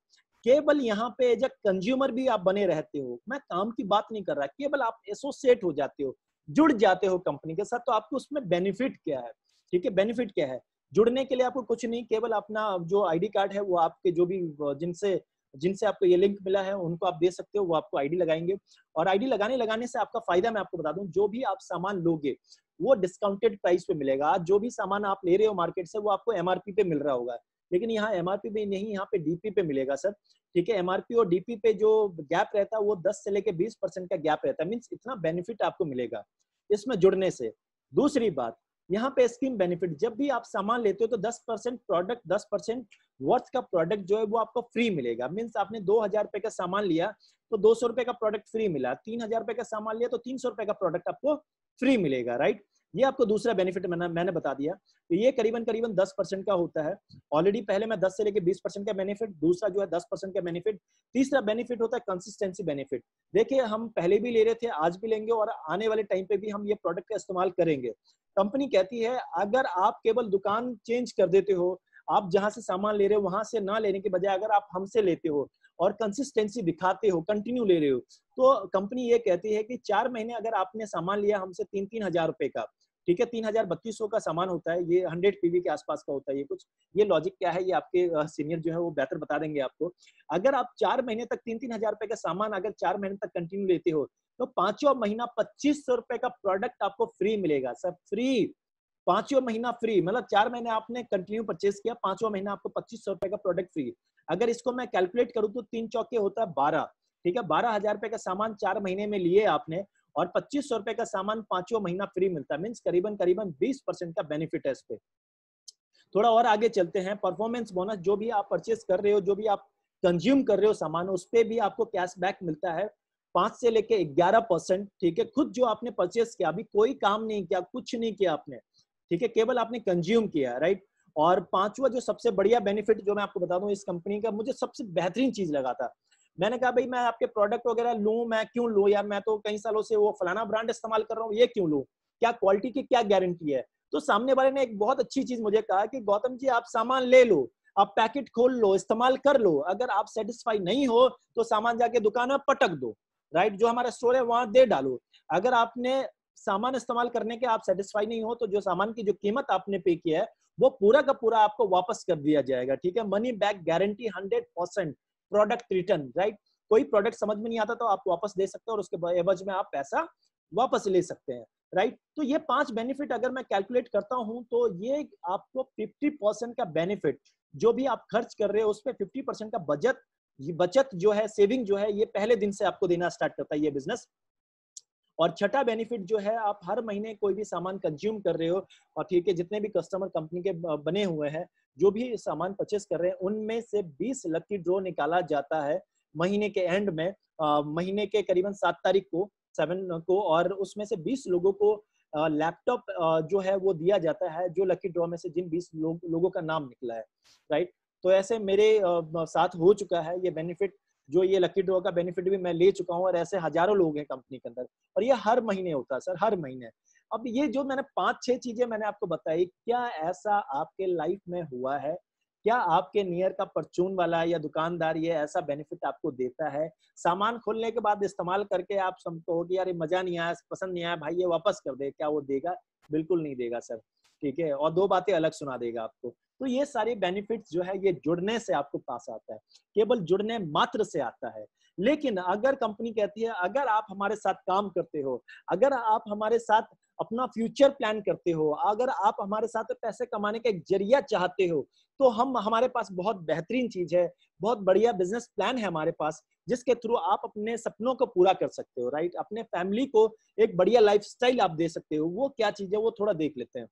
Speaker 3: केवल यहाँ पे एज अ कंज्यूमर भी आप बने रहते हो, मैं काम की बात नहीं कर रहा, केवल आप एसोसिएट हो जाते हो, जुड़ जाते हो कंपनी के साथ, तो आपको उसमें बेनिफिट क्या है? ठीक है, बेनिफिट क्या है? जुड़ने के लिए आपको कुछ नहीं, केवल अपना जो आईडी कार्ड है वो आपके जो भी जिनसे जिनसे आपको ये लिंक मिला है उनको आप दे सकते हो, वो आपको आईडी लगाएंगे। और आईडी लगाने से आपका फायदा मैं आपको बता दूं, जो भी आप सामान लोगे वो डिस्काउंटेड प्राइस पे मिलेगा। आज जो भी सामान आप ले रहे हो मार्केट से वो आपको एमआरपी पे मिल रहा होगा, लेकिन यहाँ एमआरपी पे नहीं, यहाँ पे डीपी पे मिलेगा सर। ठीक है, एमआरपी और डीपी पे जो गैप रहता है वो 10 से लेके 20% का गैप रहता है, मींस इतना बेनिफिट आपको मिलेगा इसमें जुड़ने से। दूसरी बात, यहाँ पे स्कीम बेनिफिट, जब भी आप सामान लेते हो तो 10% प्रोडक्ट, 10% वर्थ का प्रोडक्ट जो है वो आपको फ्री मिलेगा। मींस आपने 2000 रुपए का सामान लिया तो 200 रुपए का प्रोडक्ट फ्री मिला, 3000 रुपए का सामान लिया तो 300 रुपए का प्रोडक्ट आपको फ्री मिलेगा, राइट। ये आपको दूसरा बेनिफिट मैंने बता दिया। तो ये करीबन 10% का होता है ऑलरेडी। पहले मैं 10 से लेके 20% का बेनिफिट, दूसरा जो है 10% का बेनिफिट, तीसरा बेनिफिट होता है कंसिस्टेंसी बेनिफिट। देखिए, हम पहले भी ले रहे थे, आज भी लेंगे और आने वाले टाइम पे भी हम ये प्रोडक्ट का इस्तेमाल करेंगे। कंपनी कहती है अगर आप केवल दुकान चेंज कर देते हो, आप जहां से सामान ले रहे हो वहां से ना लेने के बजाय अगर आप हमसे लेते हो और कंसिस्टेंसी दिखाते हो, कंटिन्यू ले रहे हो, तो कंपनी ये कहती है कि 4 महीने अगर आपने सामान लिया हमसे 3-3 हजार रुपए का, ठीक है, 3200 का सामान होता है, ये 100 पीवी के आसपास का होता है ये कुछ। ये लॉजिक क्या है ये आपके सीनियर जो है वो बेहतर बता देंगे आपको। अगर आप 4 महीने तक 3-3 हजार रुपए का सामान अगर 4 महीने तक कंटिन्यू लेते हो तो 5वां महीना 2500 रुपए का प्रोडक्ट आपको फ्री मिलेगा सर, फ्री। 5वां महीना फ्री, मतलब 4 महीने आपने कंटिन्यू परचेस किया, 5वां महीना आपको 2500 रुपए का प्रोडक्ट फ्री। अगर इसको मैं कैलकुलेट करूं तो 3 चौके होता है 12, ठीक है, 12,000 रुपए का सामान 4 महीने में लिए आपने और 2500 रुपए का सामान 5वां महीना फ्री मिलता है, मींस करीबन 20% का बेनिफिट है इस पे। थोड़ा और आगे चलते हैं, परफॉर्मेंस बोनस, जो भी आप परचेस कर रहे हो, जो भी आप कंज्यूम कर रहे हो सामान, उस पे भी आपको कैशबैक मिलता है 5 से लेके 11%। ठीक है, खुद जो आपने परचेस किया, अभी कोई काम नहीं किया, कुछ नहीं किया आपने, ठीक है, केवल आपने कंज्यूम किया, राइट। और 5वां जो सबसे बढ़िया बेनिफिट जो मैं आपको बता दूं इस कंपनी का, मुझे सबसे बेहतरीन चीज लगा था, मैंने कहा भाई मैं आपके प्रोडक्ट वगैरह लूं, मैं क्यों लूं यार, मैं तो कई सालों से वो फलाना ब्रांड इस्तेमाल कर रहा हूँ, ये क्यों लूं, क्या क्वालिटी की क्या गारंटी है। तो सामने वाले ने एक बहुत अच्छी चीज मुझे कहा कि गौतम जी आप सामान ले लो, आप पैकेट खोल लो, इस्तेमाल कर लो, अगर आप सेटिस्फाई नहीं हो तो सामान जाके दुकान में पटक दो, राइट, जो हमारा स्टोर है वहां दे डालो। अगर आपने सामान इस्तेमाल करने के आप सेटिस्फाई नहीं हो तो जो सामान की जो कीमत आपने पे किया है वो पूरा का पूरा आपको वापस कर दिया जाएगा, ठीक है, money back guarantee, 100% product return, right. कोई प्रोडक्ट समझ में नहीं आता तो आप वापस दे सकते हो और उसके एवज में आप पैसा वापस ले सकते हैं, राइट। तो ये 5 बेनिफिट अगर मैं कैलकुलेट करता हूं तो ये आपको 50% का बेनिफिट, जो भी आप खर्च कर रहे हो उस पर 50% का बचत जो है, सेविंग जो है, ये पहले दिन से आपको देना स्टार्ट करता है ये बिजनेस। और छठा बेनिफिट जो है, आप हर महीने कोई भी सामान कंज्यूम कर रहे हो और ठीक है, जितने भी कस्टमर कंपनी के बने हुए हैं, जो भी सामान परचेस कर रहे हैं, उनमें से 20 लकी ड्रॉ निकाला जाता है महीने के एंड में, महीने के करीबन 7 तारीख को, 7 को, और उसमें से 20 लोगों को लैपटॉप जो है वो दिया जाता है, जो लकी ड्रॉ में से जिन 20 लोगों का नाम निकला है, राइट। तो ऐसे मेरे साथ हो चुका है ये बेनिफिट, जो ये लकी ड्रॉ का बेनिफिट भी मैं ले चुका हूँ, और ऐसे हजारों लोग हैं कंपनी के अंदर, और ये हर महीने होता है सर, हर महीने। अब ये जो मैंने 5-6 चीजें मैंने आपको बताई, क्या ऐसा आपके लाइफ में हुआ है? क्या आपके नियर का परचून वाला या दुकानदार ये ऐसा बेनिफिट आपको देता है? सामान खोलने के बाद इस्तेमाल करके आप समझो कि यार मजा नहीं आया, पसंद नहीं आया, भाई ये वापस कर दे, क्या वो देगा? बिल्कुल नहीं देगा सर, ठीक है, और 2 बातें अलग सुना देगा आपको। तो ये सारे बेनिफिट्स जो है ये जुड़ने से आपको पास आता है, केवल जुड़ने मात्र से आता है। लेकिन अगर कंपनी कहती है अगर आप हमारे साथ काम करते हो, अगर आप हमारे साथ अपना फ्यूचर प्लान करते हो, अगर आप हमारे साथ पैसे कमाने का एक जरिया चाहते हो, तो हमारे पास बहुत बेहतरीन चीज है, बहुत बढ़िया बिजनेस प्लान है हमारे पास, जिसके थ्रू आप अपने सपनों को पूरा कर सकते हो, राइट। अपने फैमिली को एक बढ़िया लाइफस्टाइल आप दे सकते हो। वो क्या चीज है वो थोड़ा देख लेते हैं।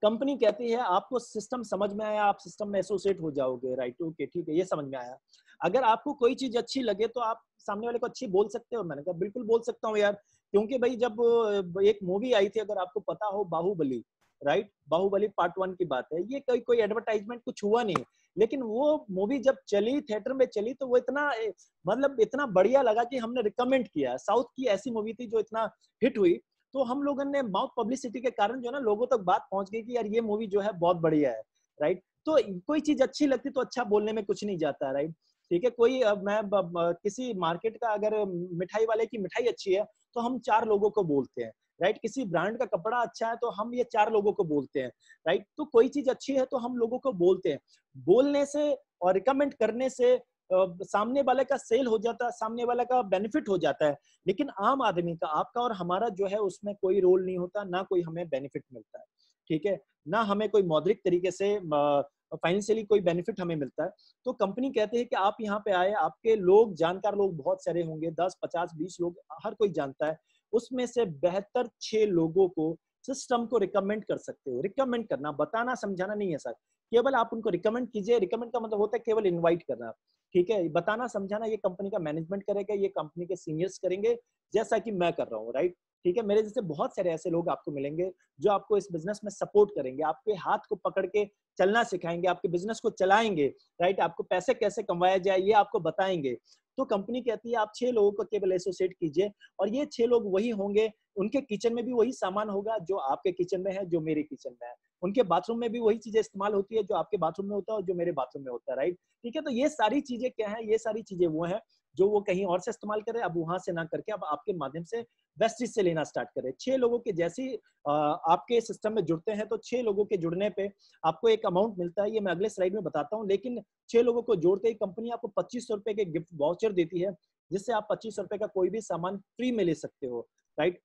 Speaker 3: कंपनी कहती है आपको सिस्टम समझ में आया, आप सिस्टम में एसोसिएट हो जाओगे, राइट, ओके, ठीक है, ये समझ में आया। अगर आपको कोई चीज अच्छी लगे तो आप सामने वाले को अच्छी बोल सकते हो। मैंने कहा बिल्कुल बोल सकता हूँ यार, क्योंकि भाई जब एक मूवी आई थी, अगर आपको पता हो, बाहुबली, राइट, बाहुबली पार्ट 1 की बात है, ये कोई एडवर्टाइजमेंट कुछ हुआ नहीं, लेकिन वो मूवी जब चली, थिएटर में चली, तो वो इतना मतलब इतना बढ़िया लगा कि हमने रिकमेंड किया। साउथ की ऐसी मूवी थी जो इतना हिट हुई, तो हम लोगों ने माउथ पब्लिसिटी के कारण जो है ना लोगों तक बात पहुंच गई कि यार ये मूवी जो है बहुत बढ़िया है, राइट। तो कोई चीज अच्छी लगती तो अच्छा बोलने में कुछ नहीं जाता, राइट। ठीक है, कोई किसी मार्केट का अगर मिठाई वाले की मिठाई अच्छी है तो हम 4 लोगों को बोलते हैं, राइट। किसी ब्रांड का कपड़ा अच्छा है तो हम ये 4 लोगों को बोलते हैं, राइट। तो कोई चीज अच्छी है तो हम लोगों को बोलते हैं। बोलने से और रिकमेंड करने से सामने वाले का सेल हो जाता है, सामने वाले का बेनिफिट हो जाता है। लेकिन आम आदमी का, आपका और हमारा जो है उसमें कोई रोल नहीं होता, ना कोई हमें बेनिफिट मिलता है, ठीक है, ना हमें कोई मौद्रिक तरीके से फाइनेंशियली कोई बेनिफिट हमें मिलता है। तो कंपनी कहते हैं कि आप यहाँ पे आए, आपके लोग, जानकार लोग बहुत सारे होंगे, 10, 50, 20 लोग, हर कोई जानता है। उसमें से बेहतर 6 लोगों को सिस्टम को रिकमेंड कर सकते हो। रिकमेंड करना, बताना समझाना नहीं है सर, केवल आप उनको रिकमेंड कीजिए। रिकमेंड का मतलब होता है केवल इनवाइट करना, ठीक है। बताना समझाना ये कंपनी का मैनेजमेंट करेगा, ये कंपनी के सीनियर्स करेंगे, जैसा कि मैं कर रहा हूँ, राइट। ठीक है, मेरे जैसे बहुत सारे ऐसे लोग आपको मिलेंगे जो आपको इस बिजनेस में सपोर्ट करेंगे, आपके हाथ को पकड़ के चलना सिखाएंगे, आपके बिजनेस को चलाएंगे, राइट। आपको पैसे कैसे कमाया जाए ये आपको बताएंगे। तो कंपनी कहती है आप 6 लोगों को केवल एसोसिएट कीजिए, और ये 6 लोग वही होंगे, उनके किचन में भी वही सामान होगा जो आपके किचन में है, जो मेरे किचन में है। उनके बाथरूम में भी वही चीजें इस्तेमाल होती है जो आपके बाथरूम में होता है और जो मेरे बाथरूम में होता है, राइट। ठीक है, तो ये सारी चीजें क्या है, ये सारी चीजें वो हैं जो वो कहीं और से इस्तेमाल करे, अब वहां से ना करके अब आपके माध्यम से वेस्टिज से लेना स्टार्ट करे। 6 लोगों के जैसी आपके सिस्टम में जुड़ते हैं तो 6 लोगों के जुड़ने पे आपको एक अमाउंट मिलता है, ये मैं अगले स्लाइड में बताता हूँ। लेकिन 6 लोगों को जोड़ते ही कंपनी आपको 2500 रुपए के गिफ्ट वाउचर देती है, जिससे आप 2500 रुपए का कोई भी सामान फ्री में ले सकते हो, राइट।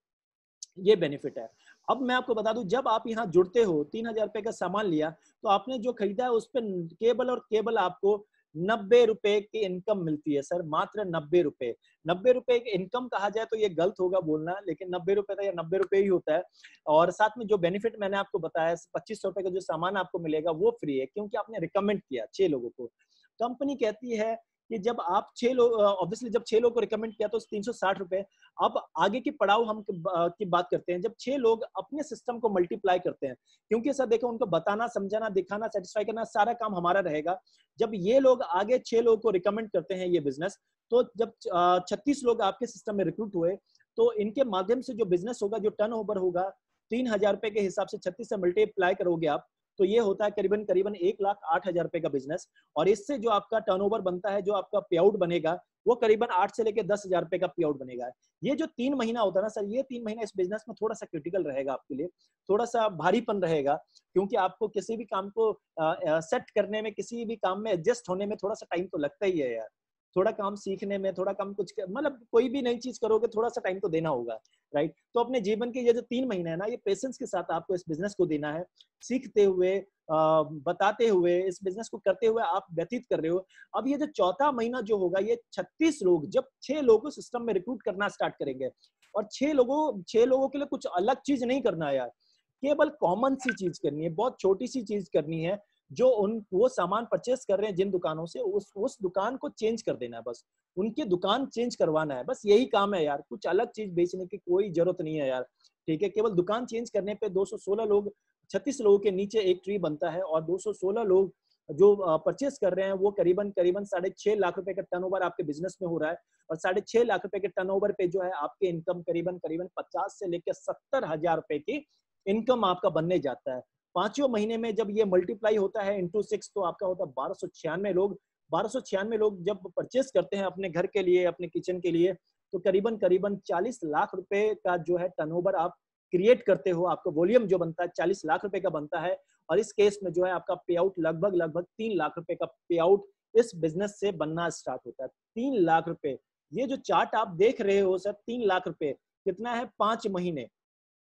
Speaker 3: ये बेनिफिट है। अब मैं आपको बता दूं, जब आप यहाँ जुड़ते हो, 3000 रुपए का सामान लिया, तो आपने जो खरीदा है उस पर केवल और केवल आपको 90 रुपए की इनकम मिलती है सर, मात्र 90 रुपए। 90 रुपए की इनकम कहा जाए तो ये गलत होगा बोलना, लेकिन 90 रुपए का या 90 रुपए ही होता है। और साथ में जो बेनिफिट मैंने आपको बताया, 2500 रुपए का जो सामान आपको मिलेगा वो फ्री है, क्योंकि आपने रिकमेंड किया 6 लोगों को। कंपनी कहती है कि जब आप 6 लोग, ऑब्वियसली जब 6 लोग को रिकमेंड किया तो 360 रुपए। अब आगे की पड़ाव हम की बात करते हैं, जब 6 लोग अपने सिस्टम को मल्टीप्लाई करते हैं, क्योंकि सर देखो, उनको बताना, समझाना, दिखाना, सेटिस्फाई करना, सारा काम हमारा रहेगा। जब ये लोग आगे 6 लोगों को रिकमेंड करते हैं ये बिजनेस, तो जब 36 लोग आपके सिस्टम में रिक्रूट हुए, तो इनके माध्यम से जो बिजनेस होगा, जो टर्नओवर होगा, 3000 रुपए के हिसाब से 36 से मल्टीप्लाई करोगे आप, तो ये होता है करीबन करीबन 1,08,000 रुपए का बिजनेस। और इससे जो आपका टर्नओवर बनता है, जो आपका पे आउट बनेगा, वो करीबन 8 से लेकर 10,000 रुपए का पे आउट बनेगा। ये जो 3 महीना होता है ना सर, ये 3 महीना इस बिजनेस में थोड़ा सा क्रिटिकल रहेगा आपके लिए, थोड़ा सा भारीपन रहेगा, क्योंकि आपको किसी भी काम को सेट करने में, किसी भी काम में एडजस्ट होने में थोड़ा सा टाइम तो लगता ही है यार। थोड़ा काम सीखने में, थोड़ा काम कुछ मतलब कोई भी नई चीज करोगे, थोड़ा सा टाइम तो देना होगा, राइट। तो अपने जीवन के ये जो 3 महीने है ना, ये पेशेंस के साथ आपको इस बिजनेस को देना है, सीखते हुए, बताते हुए, इस बिजनेस को करते हुए आप व्यतीत कर रहे हो। अब ये जो चौथा महीना जो होगा, ये 36 लोग, जब 6 लोगों सिस्टम में रिक्रूट करना स्टार्ट करेंगे, और 6 लोगों के लिए कुछ अलग चीज नहीं करना है यार, केवल कॉमन सी चीज करनी है, बहुत छोटी सी चीज करनी है। जो वो सामान परचेस कर रहे हैं जिन दुकानों से, उस दुकान को चेंज कर देना है, बस उनकी दुकान चेंज करवाना है, बस यही काम है यार। कुछ अलग चीज बेचने की कोई जरूरत नहीं है यार, ठीक है। केवल दुकान चेंज करने पे 216 लोग, 36 लोगों के नीचे एक ट्री बनता है, और 216 लोग जो परचेस कर रहे हैं, वो करीबन करीबन 6.5 लाख रुपए का टर्नओवर आपके बिजनेस में हो रहा है। और 6.5 लाख रुपए के टर्नओवर पे जो है आपके इनकम करीबन करीबन 50 से लेकर 70,000 रुपए की इनकम आपका बनने जाता है। 5वें महीने में जब ये मल्टीप्लाई होता है इंटू 6, तो आपका होता है 1296 लोग। 1296 लोग जब परचेस करते हैं अपने घर के लिए, अपने किचन के लिए, तो करीबन करीबन 40 लाख रुपए का जो है टर्नओवर आप क्रिएट करते हो। आपका वॉल्यूम जो बनता है 40 लाख रुपए का बनता है। और इस केस में जो है आपका पे आउट लगभग 3 लाख रुपए का पे आउट इस बिजनेस से बनना स्टार्ट होता है। 3 लाख रुपए, ये जो चार्ट आप देख रहे हो सर, 3 लाख रुपए कितना है, 5 महीने,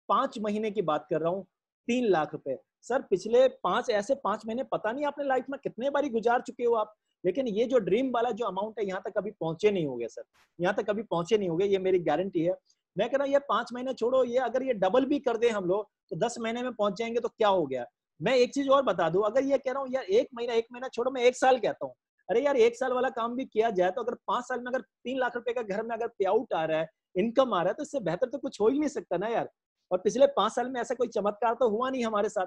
Speaker 3: 5 महीने की बात कर रहा हूँ, 3 लाख रुपए। सर पिछले 5 महीने पता नहीं आपने लाइफ में कितने बारी गुजार चुके हो आप, लेकिन ये जो ड्रीम वाला जो अमाउंट है, यहाँ तक कभी पहुंचे नहीं होंगे सर, यहाँ तक कभी पहुंचे नहीं होंगे, ये मेरी गारंटी है। मैं कह रहा हूँ ये 5 महीने छोड़ो, ये अगर ये डबल भी कर दे हम लोग, तो 10 महीने में पहुंच जाएंगे, तो क्या हो गया। मैं एक चीज और बता दूं, अगर ये कह रहा हूँ यार 1 महीना छोड़ो, मैं 1 साल कहता हूँ, अरे यार 1 साल वाला काम भी किया जाए, तो अगर 5 साल में अगर 3 लाख रुपए का घर में अगर पे आउट आ रहा है, इनकम आ रहा है, तो इससे बेहतर तो कुछ हो ही नहीं सकता ना यार। और पिछले 5 साल में ऐसा कोई चमत्कार तो हुआ नहीं हमारे साथ,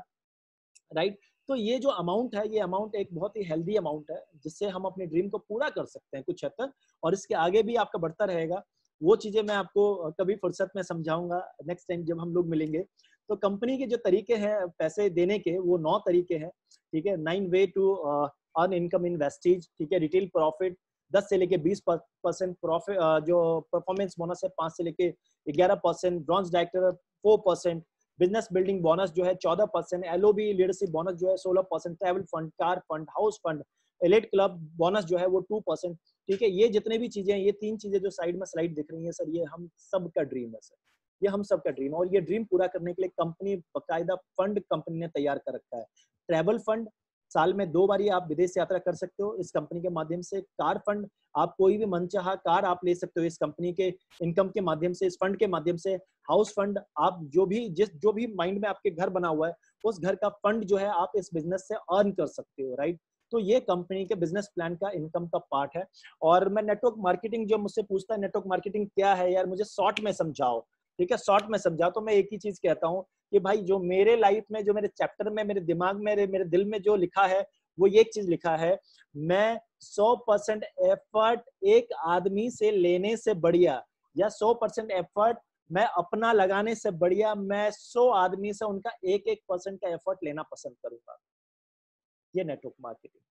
Speaker 3: राइट। तो ये जो अमाउंट है, ये अमाउंट एक बहुत ही हेल्दी अमाउंट है, जिससे हम अपने ड्रीम को पूरा कर सकते हैं कुछ हद तक, और इसके आगे भी आपका बढ़ता रहेगा। वो चीजें मैं आपको कभी फुर्सत में समझाऊंगा नेक्स्ट टाइम जब हम लोग मिलेंगे। तो कंपनी के जो तरीके हैं पैसे देने के, वो 9 तरीके हैं, ठीक है। 9 way to earn income in Vestige, ठीक है। रिटेल प्रॉफिट 10 से लेके 20% प्रॉफिट, जो परफॉर्मेंस बोनस है 5 से लेके 11%, bronze director 4%, business building bonus जो है 14%, एलओबी लीडरशिप बोनस जो है 16%, travel fund, car fund, house fund, elite club bonus जो है वो 2%, ठीक है। ये जितने भी चीजें हैं, ये 3 चीजें जो साइड में स्लाइड दिख रही है सर, ये हम सबका ड्रीम है सर, ये हम सबका ड्रीम है। और ये ड्रीम पूरा करने के लिए कंपनी बकायदा फंड कंपनी ने तैयार कर रखा है। ट्रैवल फंड, साल में 2 बार आप विदेश यात्रा कर सकते हो इस कंपनी के माध्यम से। कार फंड, आप कोई भी मनचाहा कार आप ले सकते हो इस कंपनी के इनकम के माध्यम से, इस फंड के माध्यम से। हाउस फंड, आप जो भी माइंड में आपके घर बना हुआ है, उस घर का फंड जो है आप इस बिजनेस से अर्न कर सकते हो, राइट। तो ये कंपनी के बिजनेस प्लान का इनकम का पार्ट है। और मैं नेटवर्क मार्केटिंग, जो मुझसे पूछता है नेटवर्क मार्केटिंग क्या है यार, मुझे शॉर्ट में समझाओ, ठीक है, शॉर्ट में समझाओ। तो मैं एक ही चीज कहता हूँ कि भाई जो मेरे लाइफ में, जो मेरे चैप्टर में, मेरे दिमाग में, मेरे दिल में जो लिखा है, वो ये एक चीज लिखा है, मैं 100% एफर्ट एक आदमी से लेने से बढ़िया, या 100% एफर्ट मैं अपना लगाने से बढ़िया, मैं 100 आदमी से उनका 1-1% का एफर्ट लेना पसंद करूंगा। ये नेटवर्क मार्केटिंग।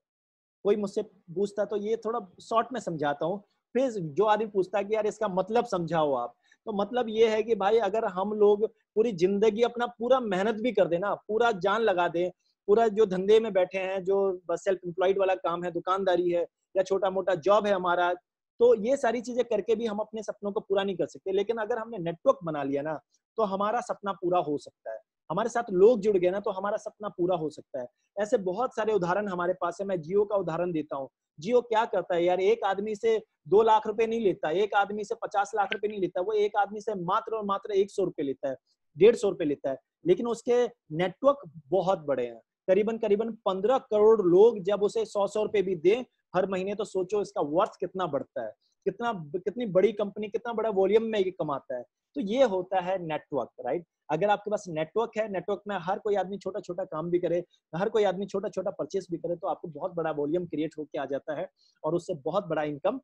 Speaker 3: कोई मुझसे पूछता तो ये थोड़ा शॉर्ट में समझाता हूँ, फिर जो आदमी पूछता है कि यार इसका मतलब समझाओ आप, तो मतलब ये है कि भाई अगर हम लोग पूरी जिंदगी अपना पूरा मेहनत भी कर देना, पूरा जान लगा दें, पूरा जो धंधे में बैठे हैं, जो सेल्फ एम्प्लॉयड वाला काम है, दुकानदारी है या छोटा मोटा जॉब है हमारा, तो ये सारी चीजें करके भी हम अपने सपनों को पूरा नहीं कर सकते। लेकिन अगर हमने नेटवर्क बना लिया ना, तो हमारा सपना पूरा हो सकता है। हमारे साथ लोग जुड़ गए ना, तो हमारा सपना पूरा हो सकता है। ऐसे बहुत सारे उदाहरण हमारे पास है। मैं जियो का उदाहरण देता हूँ। जियो क्या करता है यार, एक आदमी से 2 लाख रुपए नहीं लेता, एक आदमी से 50 लाख रुपए नहीं लेता, वो एक आदमी से मात्र और मात्र 100 रुपए लेता है, 150 रुपए लेता है। लेकिन उसके नेटवर्क बहुत बड़े हैं, करीबन करीबन 15 करोड़ लोग जब उसे 100 रुपए भी दें हर महीने, तो सोचो इसका वर्थ कितना बढ़ता है, कितनी बड़ी कंपनी, कितना बड़ा वॉल्यूम में ये कमाता है। तो ये होता है नेटवर्क, राइट। अगर आपके पास नेटवर्क है, नेटवर्क में हर कोई आदमी छोटा छोटा काम भी करे, हर कोई आदमी छोटा छोटा परचेस भी करे, तो आपको बहुत बड़ा वॉल्यूम क्रिएट होकर आ जाता है और उससे बहुत बड़ा इनकम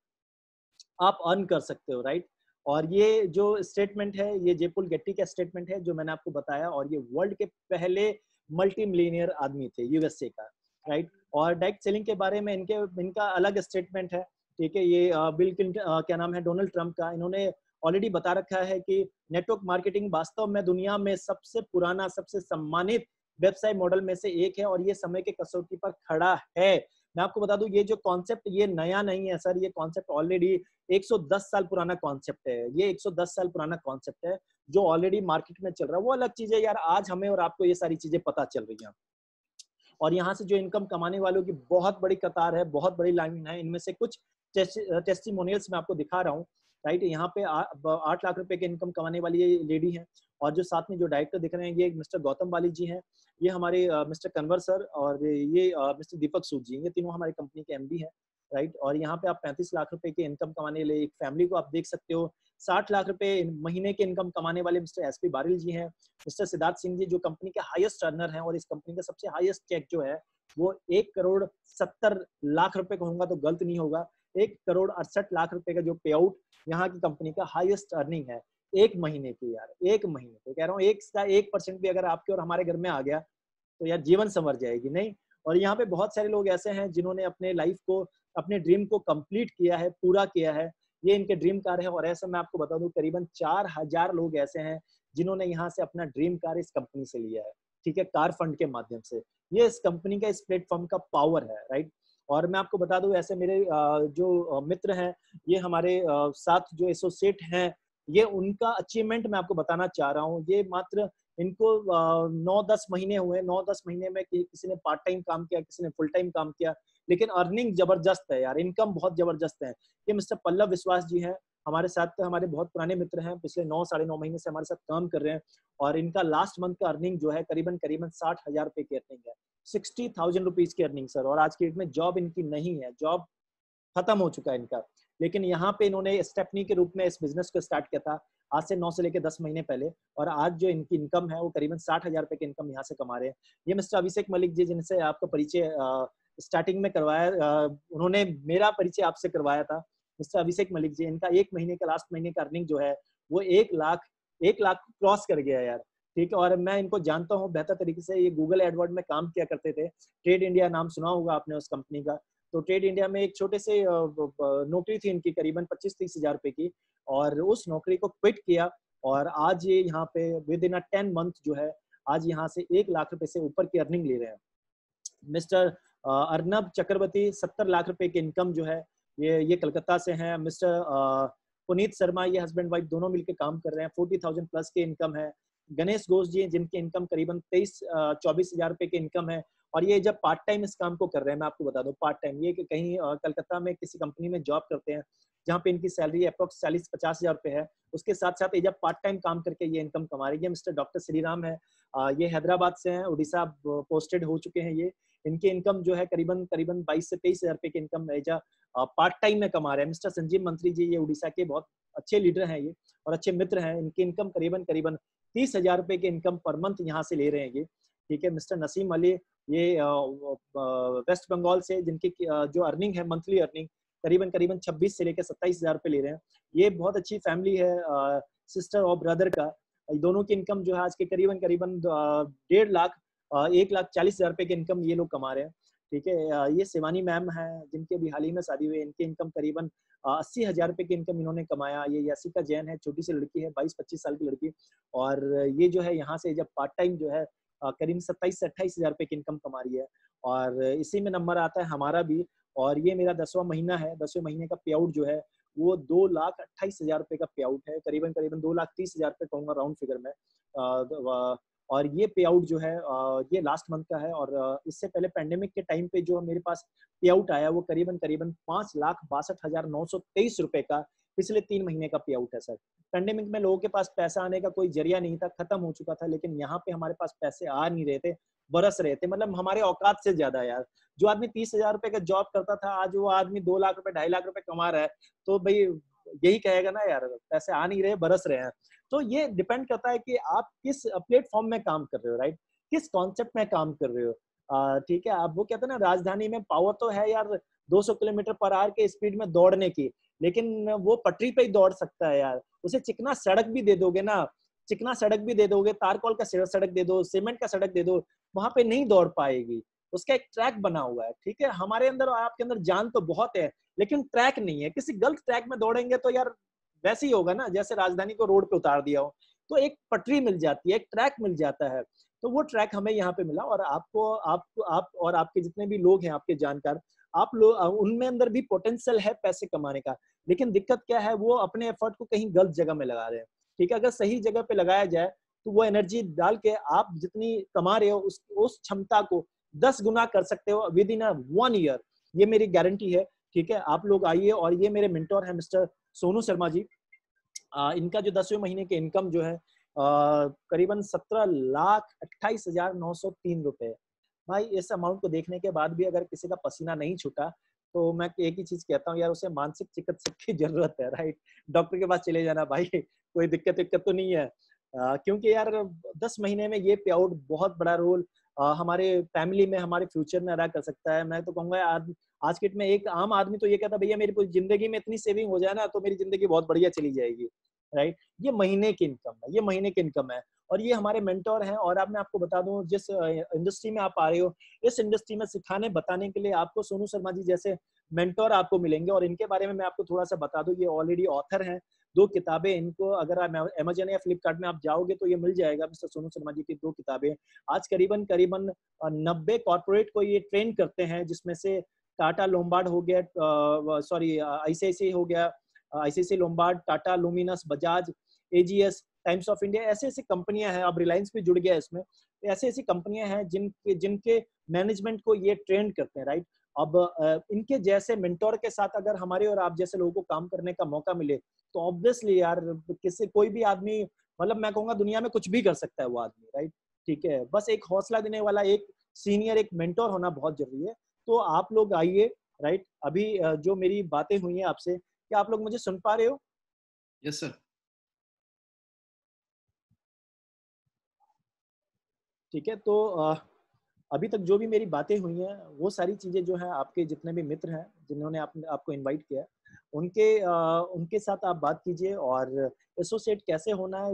Speaker 3: आप अर्न कर सकते हो, राइट। और ये जो स्टेटमेंट है, ये जयपुर गेट्टी का स्टेटमेंट है जो मैंने आपको बताया, और ये वर्ल्ड के पहले मल्टी मिलियनियर आदमी थे यूएसए का, राइट। और डायरेक्ट सेलिंग के बारे में इनका अलग स्टेटमेंट है, ठीक है। ये बिल क्लिंटन, क्या नाम है, डोनाल्ड ट्रंप का, इन्होंने ऑलरेडी बता रखा है कि नेटवर्क मार्केटिंग वास्तव में दुनिया में सबसे पुराना, सबसे सम्मानित व्यवसाय मॉडल में से एक है और ये समय के कसौटी पर खड़ा है। मैं आपको बता दूं, ये जो कॉन्सेप्ट, ये नया नहीं है सर, ये कॉन्सेप्ट ऑलरेडी 110 साल पुराना कॉन्सेप्ट है। ये 110 साल पुराना कॉन्सेप्ट है जो ऑलरेडी मार्केट में चल रहा है। वो अलग चीज है यार, आज हमें और आपको ये सारी चीजें पता चल रही हैं। और यहाँ से जो इनकम कमाने वालों की बहुत बड़ी कतार है, बहुत बड़ी लाइन है। इनमें से कुछ टेस्टिमोनियल्स मैं आपको दिखा रहा हूँ, राइट। यहाँ पे 8 लाख रुपए की इनकम कमाने वाली ये लेडी है। और जो साथ में जो डायरेक्टर दिख रहे हैं, ये मिस्टर गौतम बाली जी हैं, ये हमारे मिस्टर कन्वर सर, और ये मिस्टर दीपक सूद जी, ये तीनों हमारी कंपनी के एमडी हैं, राइट। और यहाँ पे आप 35 लाख रुपए की इनकम कमाने वाले एक फैमिली को आप देख सकते हो। 60 लाख रुपए महीने के इनकम कमाने वाले मिस्टर एसपी बारिल जी हैं, मिस्टर सिद्धार्थ सिंह जी जो कंपनी के हाईएस्ट अर्नर हैं, और इस कंपनी का सबसे हाईएस्ट चेक जो है वो 1,70,00,000 रुपए कहूंगा तो गलत नहीं होगा, 1,68,00,000 रुपए का जो पे आउट यहाँ की कंपनी का हाईएस्ट अर्निंग है एक महीने की। यार एक महीने तो कह रहा हूँ, 1% भी अगर आपके और हमारे घर में आ गया तो यार जीवन संवर जाएगी, नहीं। और यहाँ पे बहुत सारे लोग ऐसे हैं जिन्होंने अपने लाइफ को, अपने ड्रीम को कंप्लीट किया है, पूरा किया है। ये इनके ड्रीम कार है। और ऐसा मैं आपको बता दूं, करीबन 4,000 लोग ऐसे हैं जिन्होंने यहाँ से अपना ड्रीम कार इस कंपनी से लिया है, ठीक है, कार फंड के माध्यम से। ये इस कंपनी का, इस प्लेटफॉर्म का पावर है, राइट। और मैं आपको बता दूं, ऐसे मेरे जो मित्र हैं, ये हमारे साथ जो एसोसिएट हैं, ये उनका अचीवमेंट मैं आपको बताना चाह रहा हूँ। ये मात्र इनको 9-10 महीने हुए, 9-10 महीने में किसी ने पार्ट टाइम काम किया, किसी ने फुल टाइम काम किया, लेकिन अर्निंग जबरदस्त है यार, इनकम बहुत जबरदस्त है। ये मिस्टर पल्लव विश्वास जी हैं, हमारे साथ, हमारे बहुत पुराने मित्र हैं, पिछले 9-9.5 महीने से हमारे साथ काम कर रहे हैं। और इनका लास्ट मंथ का अर्निंग जो है करीबन 60,000 रुपए की अर्निंग है, 60,000 रुपीज की अर्निंग सर। और आज की डेट में जॉब इनकी नहीं है, जॉब खत्म हो चुका है इनका। लेकिन यहाँ पे इन्होंने स्टेपनी के रूप में इस बिजनेस को स्टार्ट किया था आज से 9 से लेकर 10 महीने पहले। और आज जो इनकी इनकम है वो करीबन 60,000 रुपए की इनकम यहाँ से कमा रहे हैं। ये मिस्टर अभिषेक मलिक जी, जिनसे आपका परिचय स्टार्टिंग में करवाया, उन्होंने मेरा परिचय आपसे करवाया था, मिस्टर अभिषेक मलिक जी, इनका 1 महीने का लास्ट महीने का अर्निंग जो है वो 1 लाख क्रॉस कर गया यार, ठीक है। और मैं इनको जानता हूँ बेहतर तरीके से, ये गूगल एडवर्ड में काम किया करते थे। ट्रेड इंडिया नाम सुना होगा आपने उस कंपनी का। तो ट्रेड इंडिया में एक छोटे से नौकरी थी इनकी करीबन 25-30 हजार रुपए की, और उस नौकरी को क्विट किया और आज ये यहाँ पे विद इन 10 मंथ जो है आज यहाँ से 1 लाख रुपए से ऊपर की अर्निंग ले रहे हैं। मिस्टर अर्नब चक्रवर्ती 70 लाख रुपए की इनकम जो है ये कलकत्ता से हैं। मिस्टर पुनीत शर्मा, ये हस्बैंड वाइफ दोनों मिलकर काम कर रहे हैं, 40,000 प्लस की इनकम है। गणेश घोष जी जिनकी इनकम करीबन 23-24 हजार रुपए की इनकम है, और ये जब पार्ट टाइम इस काम को कर रहे हैं, मैं आपको बता दूं पार्ट टाइम, ये कि कहीं कलकत्ता में किसी कंपनी में जॉब करते हैं जहाँ पे इनकी सैलरी अप्रोक्स 40-50 हजार रुपए है। उसके साथ साथ ये जब पार्ट टाइम काम करके ये इनकम कमा रही है। मिस्टर डॉक्टर श्रीराम है, ये हैदराबाद से हैं, उड़ीसा पोस्टेड हो चुके हैं ये। इनकी इनकम जो है करीबन 22 से 23 हजार रुपए की इनकम एजा पार्ट टाइम में कमा रहे हैं। मिस्टर संजीव मंत्री जी, ये उड़ीसा के बहुत अच्छे लीडर हैं ये और अच्छे मित्र हैं। इनकी इनकम करीबन 30 हजार रुपए की इनकम पर मंथ यहाँ से ले रहे हैं ये, ठीक है। मिस्टर नसीम अली, ये वेस्ट बंगाल से, जिनकी जो अर्निंग है मंथली अर्निंग करीबन 26 से लेकर 27 हजार रुपए ले रहे हैं। ये बहुत अच्छी फैमिली है, सिस्टर और ब्रदर का। दोनों की इनकम जो है आज के करीबन 1.5 लाख 1,40,000 रुपए की इनकम ये लोग कमा रहे हैं, ठीक है। ये शिवानी मैम है जिनके अभी हाल ही में शादी हुई है, इनकी इनकम करीबन 80 हजार रुपए की इनकम इन्होंने कमाया। ये यासिका जैन है, छोटी सी लड़की है, 22-25 साल की लड़की, और ये जो है यहाँ से जब पार्ट टाइम जो है करीब 27 से 28 हजार रुपए की इनकम कमा रही है। और इसी में नंबर आता है हमारा भी, और ये मेरा 10वां महीना है। 10वें महीने का पे आउट जो है वो 2,28,000 रुपए का पे आउट है, करीबन 2,30,000 रुपए कहूंगा राउंड फिगर में। और ये पे आउट जो है ये लास्ट मंथ का है, और इससे पहले पेंडेमिक के टाइम पे जो मेरे पास पे आउट आया वो करीबन 5,62,923 रुपए का पिछले 3 महीने का पे आउट है सर। पेंडेमिक में लोगों के पास पैसा आने का कोई जरिया नहीं था, खत्म हो चुका था, लेकिन यहाँ पे हमारे पास पैसे आ नहीं रहे थे, बरस रहे थे, मतलब हमारे औकात से ज्यादा यार। जो आदमी 30 हजार रुपए का जॉब करता था, आज वो आदमी 2 लाख रुपए 2.5 लाख रुपए कमा रहा है, तो भाई यही कहेगा ना यार, पैसे आ नहीं रहे, बरस रहे हैं। तो ये डिपेंड करता है कि आप किस प्लेटफॉर्म में काम कर रहे हो, राइट, किस कॉन्सेप्ट में काम कर रहे हो, ठीक है। अब वो कहते हैं ना, राजधानी में पावर तो है यार 200 किलोमीटर पर आवर के स्पीड में दौड़ने की, लेकिन वो पटरी पे ही दौड़ सकता है यार। उसे चिकना सड़क भी दे दोगे ना, चिकना सड़क भी दे दोगे, तारकोल का सड़क दे दो, सीमेंट का सड़क दे दो, वहां पे नहीं दौड़ पाएगी। उसका एक ट्रैक बना हुआ है, ठीक है। हमारे अंदर और आपके अंदर जान तो बहुत है, लेकिन ट्रैक नहीं है। किसी गलत ट्रैक में दौड़ेंगे तो यार वैसे ही होगा ना, जैसे राजधानी को रोड पे उतार दिया हो। तो एक पटरी मिल जाती है, एक ट्रैक मिल जाता है, तो वो ट्रैक हमें यहाँ पे मिला। और आप और आपके जितने भी लोग हैं, आपके जानकार, आप लोग, उनमें अंदर भी पोटेंशियल है पैसे कमाने का, लेकिन दिक्कत क्या है, वो अपने एफर्ट को कहीं गलत जगह में लगा रहे हैं, ठीक है। अगर सही जगह पे लगाया जाए तो वो एनर्जी डाल के आप जितनी कमा रहे हो उस क्षमता को 10 गुना कर सकते हो विद इन 1 ईयर, ये मेरी गारंटी है, ठीक है। आप लोग आइए, और ये मेरे मेंटोर हैं मिस्टर सोनू शर्मा जी। इनका जो 10वें महीने के इनकम जो है करीबन 17,28,903 रुपए। भाई इस अमाउंट को देखने के बाद भी अगर किसी का पसीना नहीं छूटा, तो मैं एक ही चीज कहता हूँ यार, उसे मानसिक चिकित्सक की जरूरत है, राइट। डॉक्टर के पास चले जाना भाई, कोई दिक्कत तो नहीं है। क्योंकि यार 10 महीने में ये पे आउट बहुत बड़ा रोल हमारे फैमिली में, हमारे फ्यूचर में अदा कर सकता है। मैं तो कहूंगा आज के डेट में एक आम आदमी तो ये कहता है भैया मेरी पूरी जिंदगी में इतनी सेविंग हो जाए ना तो मेरी जिंदगी बहुत बढ़िया चली जाएगी, राइट। ये महीने की इनकम है, ये महीने की इनकम है, और ये हमारे मेंटोर हैं। और अब मैं आपको बता दूं, जिस इंडस्ट्री में आप आ रहे हो, इस इंडस्ट्री में सिखाने बताने के लिए आपको सोनू शर्मा जी जैसे मेंटोर आपको मिलेंगे। और इनके बारे में मैं आपको थोड़ा सा बता दूं, ये ऑलरेडी ऑथर हैं, 2 किताबें इनको, अगर आप अमेजन या फ्लिपकार्ट में आप जाओगे तो ये मिल जाएगा, मिस्टर सोनू शर्मा जी की 2 किताबें। आज करीबन 90 कॉर्पोरेट को ये ट्रेन करते हैं, जिसमें से टाटा लोम्बार्ड हो गया, सॉरी आईसीआईसीआई हो गया, ICICI Lombard, Tata luminous, Bajaj, AGS, times of India, ऐसे ऐसी कंपनियां हैं। अब रिलायंस भी जुड़ गया इसमें। ऐसे ऐसी कंपनियां हैं जिनके मैनेजमेंट को ये ट्रेन करते हैं, राइट। अब इनके जैसे मेंटोर के साथ अगर हमारे और आप जैसे लोगों को काम करने का मौका मिले, तो ऑब्वियसली यार कोई भी आदमी, मतलब मैं कहूंगा दुनिया में कुछ भी कर सकता है वो आदमी, राइट, ठीक है। बस एक हौसला देने वाला, एक सीनियर, एक मेंटोर होना बहुत जरूरी है। तो आप लोग आइए, राइट। अभी जो मेरी बातें हुई हैं आपसे, क्या आप लोग मुझे सुन पा रहे हो?
Speaker 1: Yes sir.
Speaker 3: ठीक है। तो अभी तक जो भी मेरी बातें हुई हैं, वो सारी चीजें जो हैं, आपके जितने भी मित्र हैं जिन्होंने आपको इनवाइट किया, उनके साथ आप बात कीजिए और एसोसिएट कैसे होना है